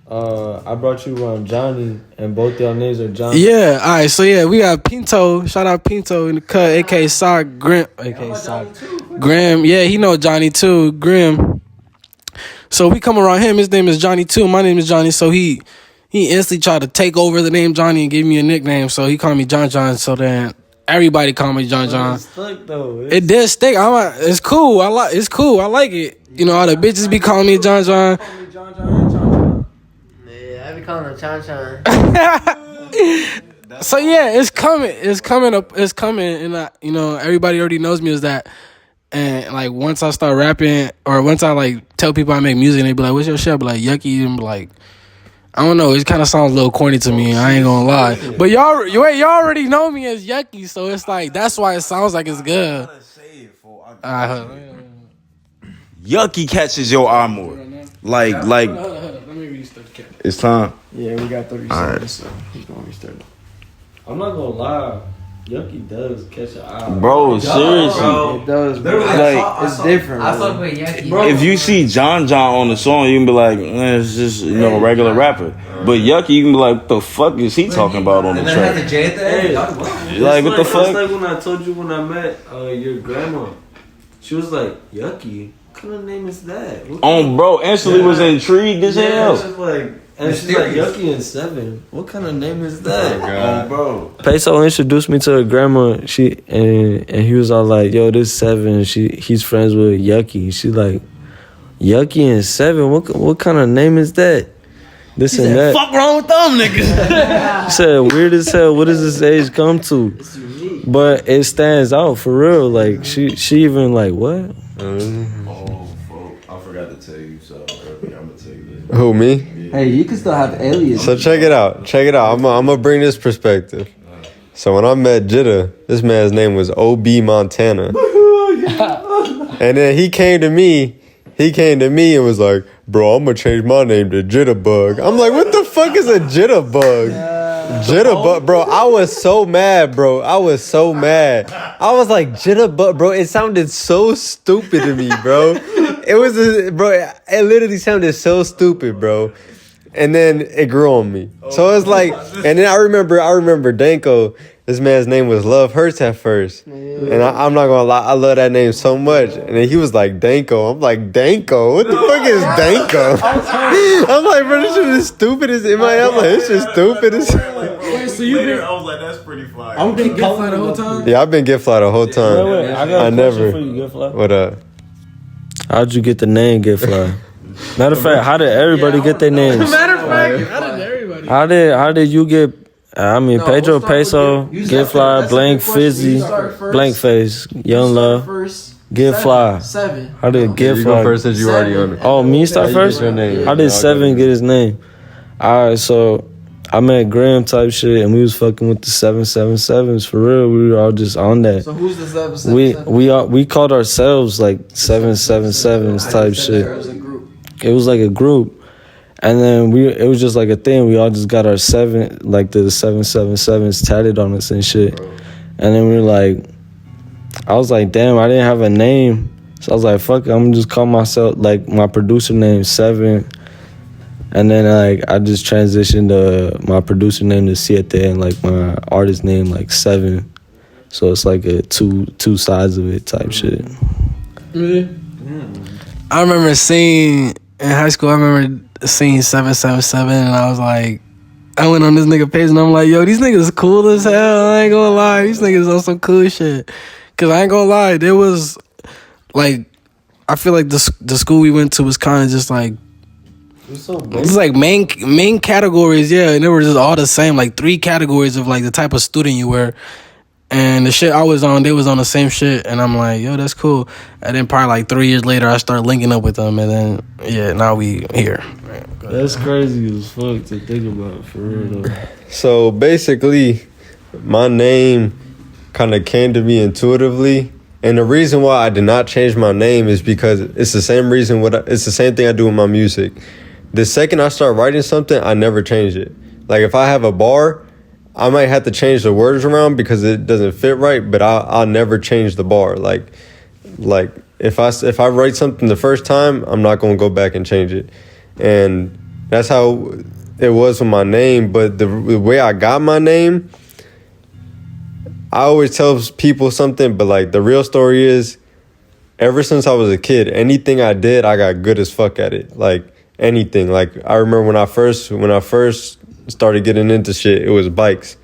[SPEAKER 2] I brought you around Johnny, and both y'all names are John.
[SPEAKER 6] Yeah, all right. So yeah, we got Pinto. Shout out Pinto in the cut, aka Sock Grim, aka Sock Grim. Yeah, he know Johnny too, Grim. So we come around him. His name is Johnny too. My name is Johnny. So he instantly tried to take over the name Johnny and give me a nickname. So he called me John. So then everybody called me John.
[SPEAKER 2] It's stuck though.
[SPEAKER 6] It did stick. It's cool. It's cool. I like it. You know, all the bitches be calling me John.
[SPEAKER 3] Yeah, I be calling him Chan.
[SPEAKER 6] So yeah, it's coming. And you know, everybody already knows me as that. And like once I start rapping, or once I like tell people I make music, and they be like, "What's your shit?" I be like, Yucky, and be like, I don't know. It kind of sounds a little corny to me. I ain't gonna lie. But y'all already know me as Yucky, so it's like that's why it sounds like it's good.
[SPEAKER 8] Yucky catches your eye more. Like.
[SPEAKER 6] Let me restart the camera.
[SPEAKER 8] It's time.
[SPEAKER 7] Yeah, we got 30
[SPEAKER 8] All right.
[SPEAKER 7] seconds, so he's going to restart it.
[SPEAKER 2] I'm not gonna lie. Yucky does catch an eye.
[SPEAKER 8] Bro, seriously.
[SPEAKER 7] Bro. It does, bro.
[SPEAKER 8] Like,
[SPEAKER 7] It's different,
[SPEAKER 3] I
[SPEAKER 7] bro.
[SPEAKER 3] fuck with Yucky.
[SPEAKER 8] if you see John on the song, you can be like, it's just, a regular rapper. But Yucky, you can be like, what the fuck is he talking about on the
[SPEAKER 9] And then had
[SPEAKER 8] track?
[SPEAKER 9] the J at the end.
[SPEAKER 8] Like, what the fuck?
[SPEAKER 2] It's like when I told you when I met your grandma. She was like, Yucky? What kind of name is that?
[SPEAKER 8] Bro, instantly was intrigued as hell.
[SPEAKER 2] She's like, and she's like, Yucky and 7. What kind of name is that?
[SPEAKER 4] God.
[SPEAKER 8] Bro.
[SPEAKER 2] Peso introduced me to her grandma. And he was all like, "Yo, this 7. He's friends with Yucky." She like, "Yucky and 7. What kind of name is that?" This and that.
[SPEAKER 6] Fuck wrong with them niggas?
[SPEAKER 2] She said, "Weird as hell. What does this age come to?" But it stands out for real. Like she even like what?
[SPEAKER 8] I forgot to tell you, so I'm gonna tell you this.
[SPEAKER 4] Who, me?
[SPEAKER 9] Hey, you can still have aliens.
[SPEAKER 4] So check it out. I'm gonna bring this perspective. So when I met Jitta, this man's name was OB Montana. And then he came to me and was like, bro, I'm gonna change my name to Jitterbug. I'm like, what the fuck is a Jitterbug? Jitterbug, bro. I was so mad, bro. I was like, Jitterbug, bro. It sounded so stupid to me, bro. It literally sounded so stupid, bro. And then it grew on me. So it's like, and then I remember Danko. This man's name was Love Hurts at first. And I'm not gonna lie, I love that name so much. And then he was like, Danko. I'm like, Danko? What the fuck is Danko? I'm like, bro, this shit is stupid as I'm like, this shit stupid as
[SPEAKER 6] Wait, so you been?
[SPEAKER 8] I was like, that's pretty fire.
[SPEAKER 6] I'm getting Get Fly the whole time.
[SPEAKER 4] Yeah, I've been Get Fly the whole time.
[SPEAKER 2] Wait, I got a question for you, Get Fly.
[SPEAKER 4] What up?
[SPEAKER 2] How'd you get the name Get Fly? Matter of fact, how did everybody get their names?
[SPEAKER 6] Matter of fact, how did everybody?
[SPEAKER 2] How did you get? I mean, Pedro Peso, Get Fly, Blank Fizzy, Blank Face, Young Love, Get Fly.
[SPEAKER 7] 7.
[SPEAKER 2] How did Get
[SPEAKER 4] You
[SPEAKER 2] Fly?
[SPEAKER 4] go first since you already on it.
[SPEAKER 2] Oh, me start
[SPEAKER 4] How you
[SPEAKER 2] first?
[SPEAKER 4] get your name?
[SPEAKER 2] How did 7 get his name? Alright, so I met Graham type shit, and we was fucking with the 777s for real. We were all just on that.
[SPEAKER 7] So who's the 777?
[SPEAKER 2] We called ourselves like 777s type shit.
[SPEAKER 7] It was a group.
[SPEAKER 2] It was like a group. And then it was just like a thing. We all just got our 7, like the 777s tatted on us and shit. And then we were like, I was like, damn, I didn't have a name. So I was like, fuck it, I'm gonna just call myself, like, my producer name 7. And then, like, I just transitioned my producer name to Siete and, like, my artist name, like, 7. So it's like a two sides of it type shit.
[SPEAKER 6] Really? I remember seeing in high school. I remember seeing 777, and I was like, I went on this nigga page, and I'm like, yo, these niggas cool as hell. I ain't gonna lie, these niggas on some cool shit. Cause I ain't gonna lie, there was like, I feel like the school we went to was kind of just like. It's like main categories, yeah, and they were just all the same, like 3 categories of like the type of student you were. And the shit I was on, they was on the same shit, and I'm like, yo, that's cool. And then probably like 3 years later, I started linking up with them, and then yeah, now we here.
[SPEAKER 2] That's crazy as fuck to think about, for real though.
[SPEAKER 4] So basically, my name kind of came to me intuitively, and the reason why I did not change my name is because it's the same reason. It's the same thing I do with my music. The second I start writing something, I never change it. Like if I have a bar, I might have to change the words around because it doesn't fit right, but I'll never change the bar. Like if I write something the first time, I'm not gonna go back and change it. And that's how it was with my name. But the way I got my name, I always tell people something, but like the real story is, ever since I was a kid, anything I did, I got good as fuck at it. Like anything. Like I remember when I first started getting into shit, it was bikes.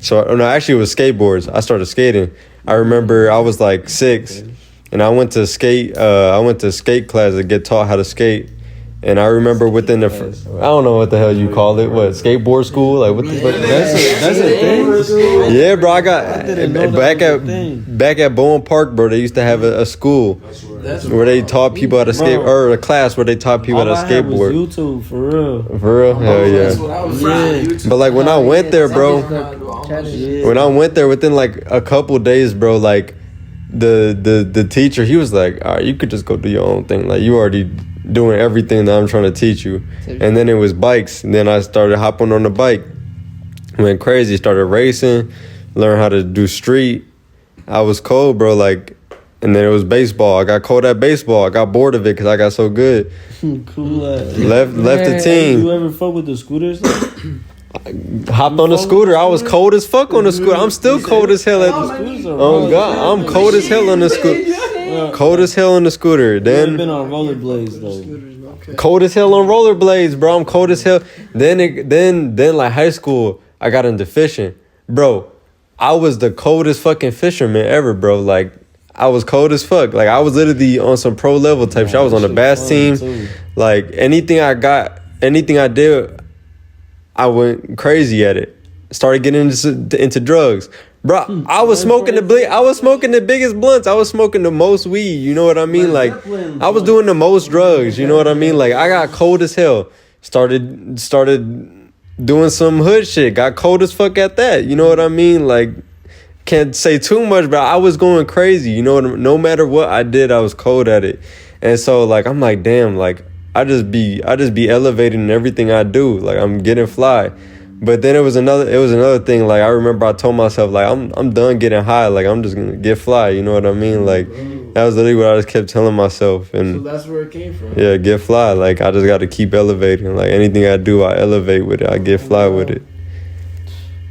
[SPEAKER 4] So no, actually it was skateboards. I started skating. I remember I was like 6, and I went to skate class to get taught how to skate. And I remember within the, I don't know what the hell you call it, what, skateboard school? Like, what the fuck?
[SPEAKER 2] That's a thing?
[SPEAKER 4] Yeah, bro, I got, back at Bowen Park, bro, they used to have a school where they taught people how to skate, or a class where they taught people how to skateboard.
[SPEAKER 2] YouTube, for real.
[SPEAKER 4] For real? Hell yeah. But like when I went there, bro, within like a couple days, bro, like the teacher, he was like, all right, you could just go do your own thing. Like you already doing everything that I'm trying to teach you. And then it was bikes. And then I started hopping on the bike. Went crazy, started racing. learn how to do street, I was cold, bro. Like, and then it was baseball. I got cold at baseball. I got bored of it because I got so good.
[SPEAKER 5] Cool.
[SPEAKER 4] Left the team.
[SPEAKER 5] You ever fuck with the scooters?
[SPEAKER 4] Hopped on the scooter. I was cold as fuck on the scooter. I'm still cold as hell at the scooter. Oh God, I'm cold as hell on the scooter. Cold as hell on the scooter. Then
[SPEAKER 5] been on rollerblades though.
[SPEAKER 4] Cold as hell on rollerblades, bro. I'm cold as hell. Then like high school, I got into fishing, bro. I was the coldest fucking fisherman ever, bro. Like, I was cold as fuck. Like, I was literally on some pro level type shit. I was on the bass team.
[SPEAKER 5] Too.
[SPEAKER 4] Like, anything I did, I went crazy at it. Started getting into drugs. Bro, I was smoking the biggest blunts. I was smoking the most weed. You know what I mean? Like, I was doing the most drugs. You know what I mean? Like, I got cold as hell. Started doing some hood shit. Got cold as fuck at that. You know what I mean? Like, can't say too much, but I was going crazy. You know what I mean? No matter what I did, I was cold at it. And so, like, I'm like, damn, like, I just be elevating in everything I do. Like, I'm getting fly. But then it was another thing. Like, I remember I told myself, like, I'm done getting high. Like, I'm just gonna get fly. You know what I mean? Like, that was literally what I just kept telling myself. And
[SPEAKER 7] so that's where it came from.
[SPEAKER 4] Yeah, get fly. Like, I just got to keep elevating. Like, anything I do, I elevate with it. I get fly with it.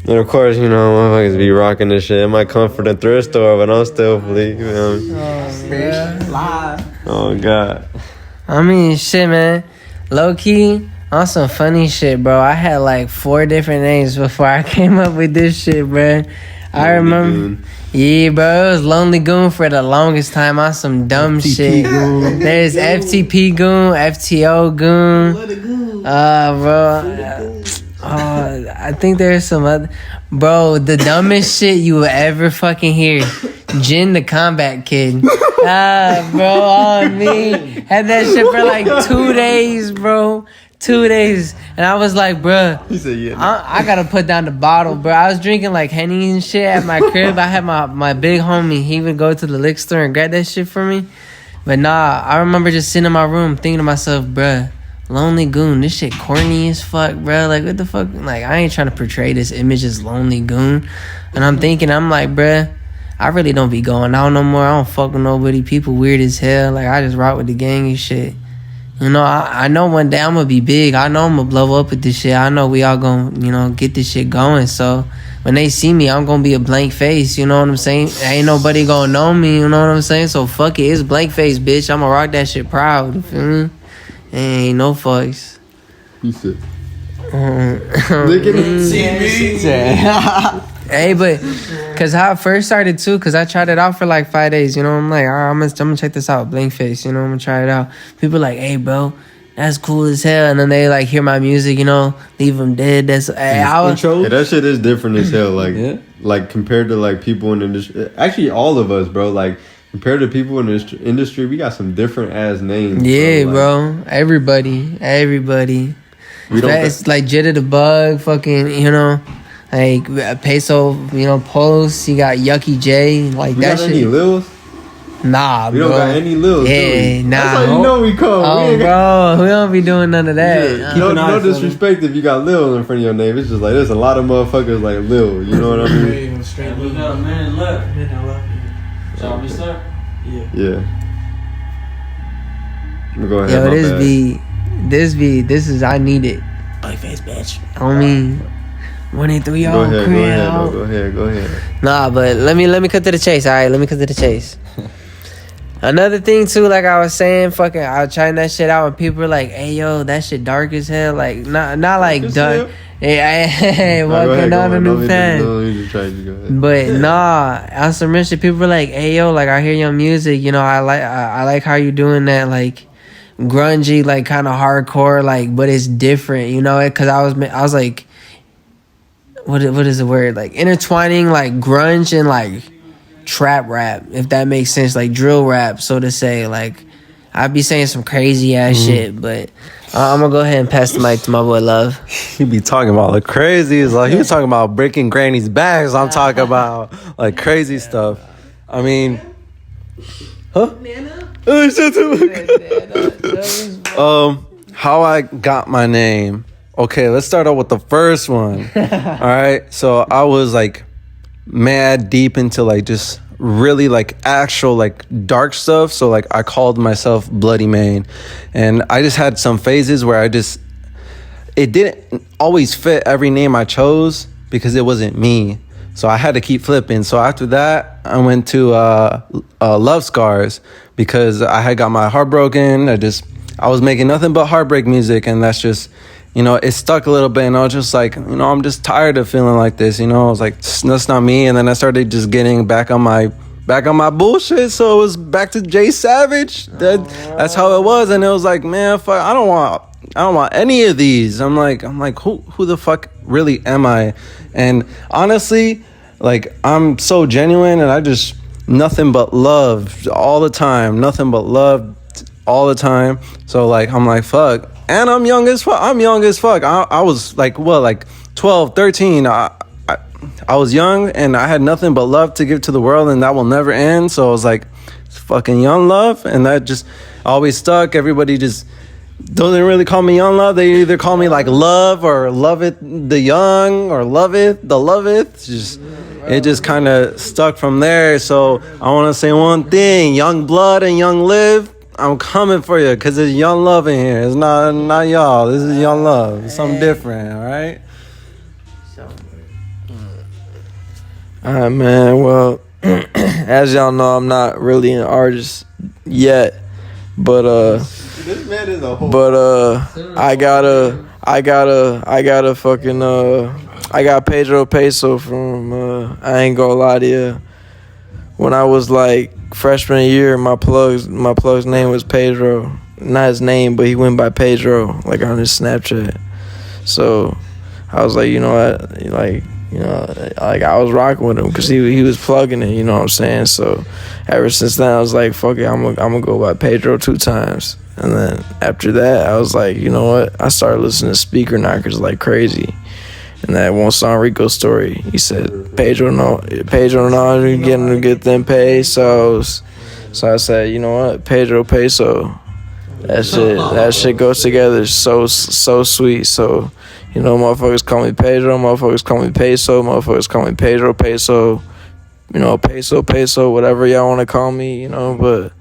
[SPEAKER 4] And of course, you know, motherfuckers be rocking this shit. It might come from the thrift store, but I'm still believe. You know what I mean? Oh God.
[SPEAKER 3] I mean, shit, man. Low key, on some funny shit, bro. I had like 4 different names before I came up with this shit, bro. I remember. Yeah, bro. It was Lonely Goon for the longest time on some dumb shit. There's FTP Goon, FTO Goon. Bro. I think there's some other. Bro, the dumbest shit you will ever fucking hear. Jin the Combat Kid. Bro, on me. Had that shit for like 2 days, bro. 2 days. And I was like, bro,
[SPEAKER 4] He said, yeah.
[SPEAKER 3] I gotta put down the bottle, bro. I was drinking like Henny and shit at my crib. I had my big homie. He would go to the liquor store and grab that shit for me. But nah, I remember just sitting in my room thinking to myself, bruh, Lonely Goon, this shit corny as fuck, bruh. Like, what the fuck? Like, I ain't trying to portray this image as Lonely Goon. And I'm like, bruh, I really don't be going out no more. I don't fuck with nobody. People weird as hell. Like, I just rock with the gang and shit. You know, I know one day I'm gonna be big. I know I'm gonna blow up with this shit. I know we all gonna, you know, get this shit going. So when they see me, I'm gonna be a blank face. You know what I'm saying? Ain't nobody gonna know me. You know what I'm saying? So fuck it. It's blank face, bitch. I'm gonna rock that shit proud. You feel me? Ain't no fucks.
[SPEAKER 4] He said.
[SPEAKER 7] Look at me.
[SPEAKER 3] Hey, but cause how I first started too, cause I tried it out for like 5 days. You know, I'm like, all right, I'm gonna check this out, blank face. You know, I'm gonna try it out. People like, hey, bro, that's cool as hell. And then they like hear my music. You know, leave them dead. That's
[SPEAKER 4] that shit is different as hell. Like, like compared to like people in the industry. Actually, all of us, bro. Like compared to people in the industry, we got some different ass names.
[SPEAKER 3] Yeah, bro. Everybody. It's like Jetta the Bug, fucking, you know. Like Peso, you know, Pulse. You got Yucky J, like
[SPEAKER 4] we
[SPEAKER 3] that
[SPEAKER 4] got
[SPEAKER 3] shit.
[SPEAKER 4] Any Lils?
[SPEAKER 3] Nah,
[SPEAKER 4] we
[SPEAKER 3] bro.
[SPEAKER 4] don't got any Lils.
[SPEAKER 3] Yeah, nah.
[SPEAKER 4] That's how you know we come.
[SPEAKER 3] Oh, bro, we don't be doing none of that.
[SPEAKER 4] Yeah. No disrespect if you got Lil in front of your name. It's just like there's a lot of motherfuckers like Lil. You know what I mean?
[SPEAKER 7] Man left. Shall we start?
[SPEAKER 4] Yeah. I'm gonna go ahead.
[SPEAKER 3] Yo, this is I need it.
[SPEAKER 5] Blackface bitch.
[SPEAKER 3] I mean. 183
[SPEAKER 4] Go ahead.
[SPEAKER 3] Nah, but let me cut to the chase. All right, let me cut to the chase. Another thing too, like I was saying, fucking, I was trying that shit out, and people were like, "Hey, yo, that shit dark as hell." Like, not like dark. Hey, walking down a new fan. But nah, on some real shit, people were like, "Hey, yo, like I hear your music. You know, I like how you doing that, like grungy, like kind of hardcore, like, but it's different. You know, because I was like." What is the word? Like intertwining like grunge and like trap rap, if that makes sense, like drill rap, so to say. Like I'd be saying some crazy ass shit, but I'm gonna go ahead and pass the mic to my boy Love.
[SPEAKER 2] He be talking about the crazies, like he was talking about breaking granny's backs. I'm talking about like crazy stuff. I mean, how I got my name. Okay, let's start out with the first one. All right, so I was like mad deep into like just really like actual like dark stuff. So like I called myself Bloody Main, and I just had some phases where it didn't always fit every name I chose because it wasn't me. So I had to keep flipping. So after that, I went to Love Scars because I had got my heart broken. I was making nothing but heartbreak music, and that's just, you know, it stuck a little bit, and I was just like, you know, I'm just tired of feeling like this, you know. I was like, that's not me. And then I started just getting back on my bullshit. So it was back to Jay Savage. That's how it was. And it was like, man, fuck, I don't want any of these. I'm like, who the fuck really am I? And honestly, like, I'm so genuine, and I just nothing but love all the time. Nothing but love all the time. So like, I'm like, fuck. And I'm young as fuck. I was like, 12, 13. I was young, and I had nothing but love to give to the world, and that will never end. So I was like, it's fucking young love, and that just always stuck. Everybody just doesn't really call me young love. They either call me like love or love it the young or love it the loveth. It just kind of stuck from there. So I want to say one thing: young blood and young live. I'm coming for you because it's young love in here. It's not y'all. This is young love. It's something different. All right.
[SPEAKER 1] All right, man. Well, as y'all know, I'm not really an artist yet, but
[SPEAKER 4] this man is a whole.
[SPEAKER 1] I got Pedro Peso from I ain't gonna lie to you. When I was like freshman year, my plug's name was Pedro. Not his name, but he went by Pedro, like on his Snapchat. So I was like, you know what, like I was rocking with him because he was plugging it, you know what I'm saying? So ever since then, I was like, fuck it, I'm gonna go by Pedro 2 times. And then after that, I was like, you know what? I started listening to Speaker Knockers like crazy. And that one song, Rico Story, he said, Pedro no, you're getting to get them pesos. So I said, you know what? Pedro Peso. That shit goes together so sweet. So, you know, motherfuckers call me Pedro, motherfuckers call me Peso, motherfuckers call me Pedro Peso, you know, Peso, whatever y'all want to call me, you know, but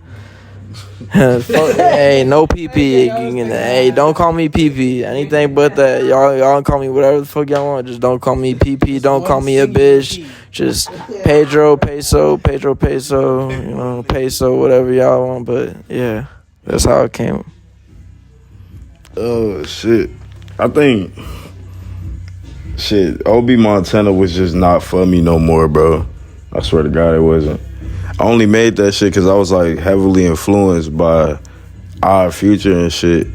[SPEAKER 1] fuck, hey, no PP. Hey, don't call me PP. Anything but that. Y'all call me whatever the fuck y'all want. Just don't call me PP. Don't call me a bitch. Just Pedro Peso, you know, Peso, whatever y'all want. But yeah, that's how it came.
[SPEAKER 8] Oh shit. I think OB Montana was just not for me no more, bro. I swear to God, it wasn't. I only made that shit because I was like heavily influenced by Odd Future and shit.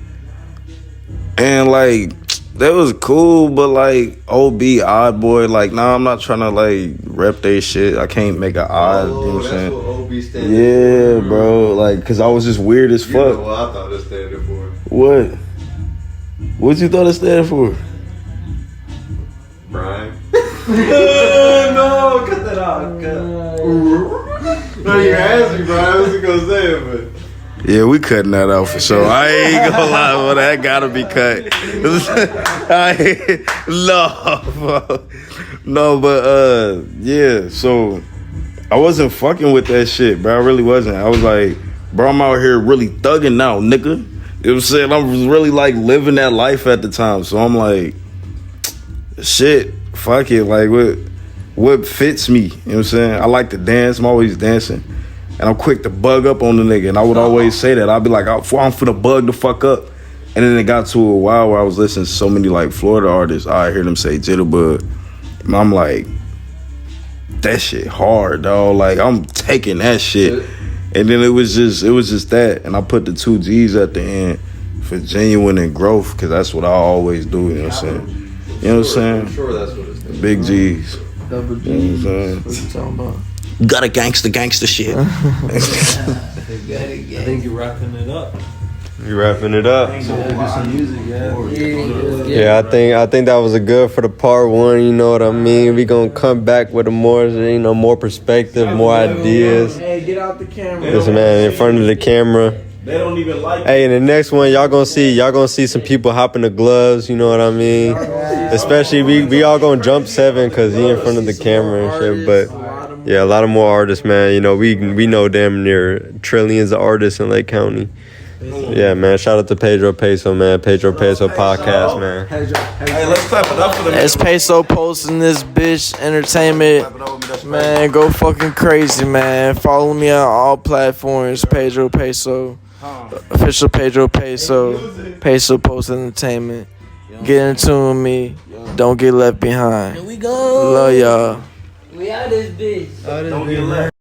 [SPEAKER 8] And like, that was cool, but like OB Odd Boy, like, nah, I'm not trying to like rep they shit. I can't make an odd, you know what I'm saying?
[SPEAKER 4] That's what OB stands for.
[SPEAKER 8] Yeah, bro, like, cause I was just weird as fuck.
[SPEAKER 4] You know what I thought it stood for.
[SPEAKER 8] What? What you thought it stood for?
[SPEAKER 4] Brian. No, cut that out. No, you asked me, Brian. I was gonna say it, but
[SPEAKER 8] Yeah, we cutting that out for sure. I ain't gonna lie, well, that gotta be cut. No, but yeah. So I wasn't fucking with that shit, bro. I really wasn't. I was like, bro, I'm out here really thugging now, nigga. You know what I'm saying? I was really like living that life at the time. So I'm like, shit, fuck it. Like, what fits me? You know what I'm saying? I like to dance. I'm always dancing. And I'm quick to bug up on the nigga. And I would always say that. I'd be like, I'm finna bug the fuck up. And then it got to a while where I was listening to so many like Florida artists. I hear them say Jitterbug. And I'm like, that shit hard, dog. Like, I'm taking that shit. And then it was just that. And I put the 2 G's at the end for genuine and growth, because that's what I always do, you know what I'm saying? You know what I'm saying?
[SPEAKER 4] I'm sure that's what it's doing.
[SPEAKER 8] Big G's.
[SPEAKER 1] Double G's.
[SPEAKER 8] You know what I'm
[SPEAKER 1] What you talking about?
[SPEAKER 5] Got a gangster shit.
[SPEAKER 9] I think you're wrapping it up.
[SPEAKER 4] You wrapping it up?
[SPEAKER 9] Some music,
[SPEAKER 4] Yeah, I think that was a good for the part 1. You know what I mean? We gonna come back with a more, more perspective, more ideas.
[SPEAKER 7] Hey, get out the camera.
[SPEAKER 4] This man in front of the camera.
[SPEAKER 8] They don't even like.
[SPEAKER 4] Hey, in the next one, y'all gonna see some people hopping the gloves. You know what I mean? Especially we all gonna jump 7 because he in front of the camera and shit. But yeah, a lot of more artists, man. You know, we know damn near trillions of artists in Lake County. Yeah, man. Shout out to Pedro Peso, man. Pedro Peso Podcast, man.
[SPEAKER 8] Hey, let's clap it up for the
[SPEAKER 1] It's Peso posting this bitch entertainment. Man, go fucking crazy, man. Follow me on all platforms. Pedro Peso. Official Pedro Peso. Peso Post Entertainment. Get in tune with me. Don't get left behind.
[SPEAKER 3] Here we go.
[SPEAKER 1] Love y'all.
[SPEAKER 3] We out this bitch.
[SPEAKER 8] Don't get left.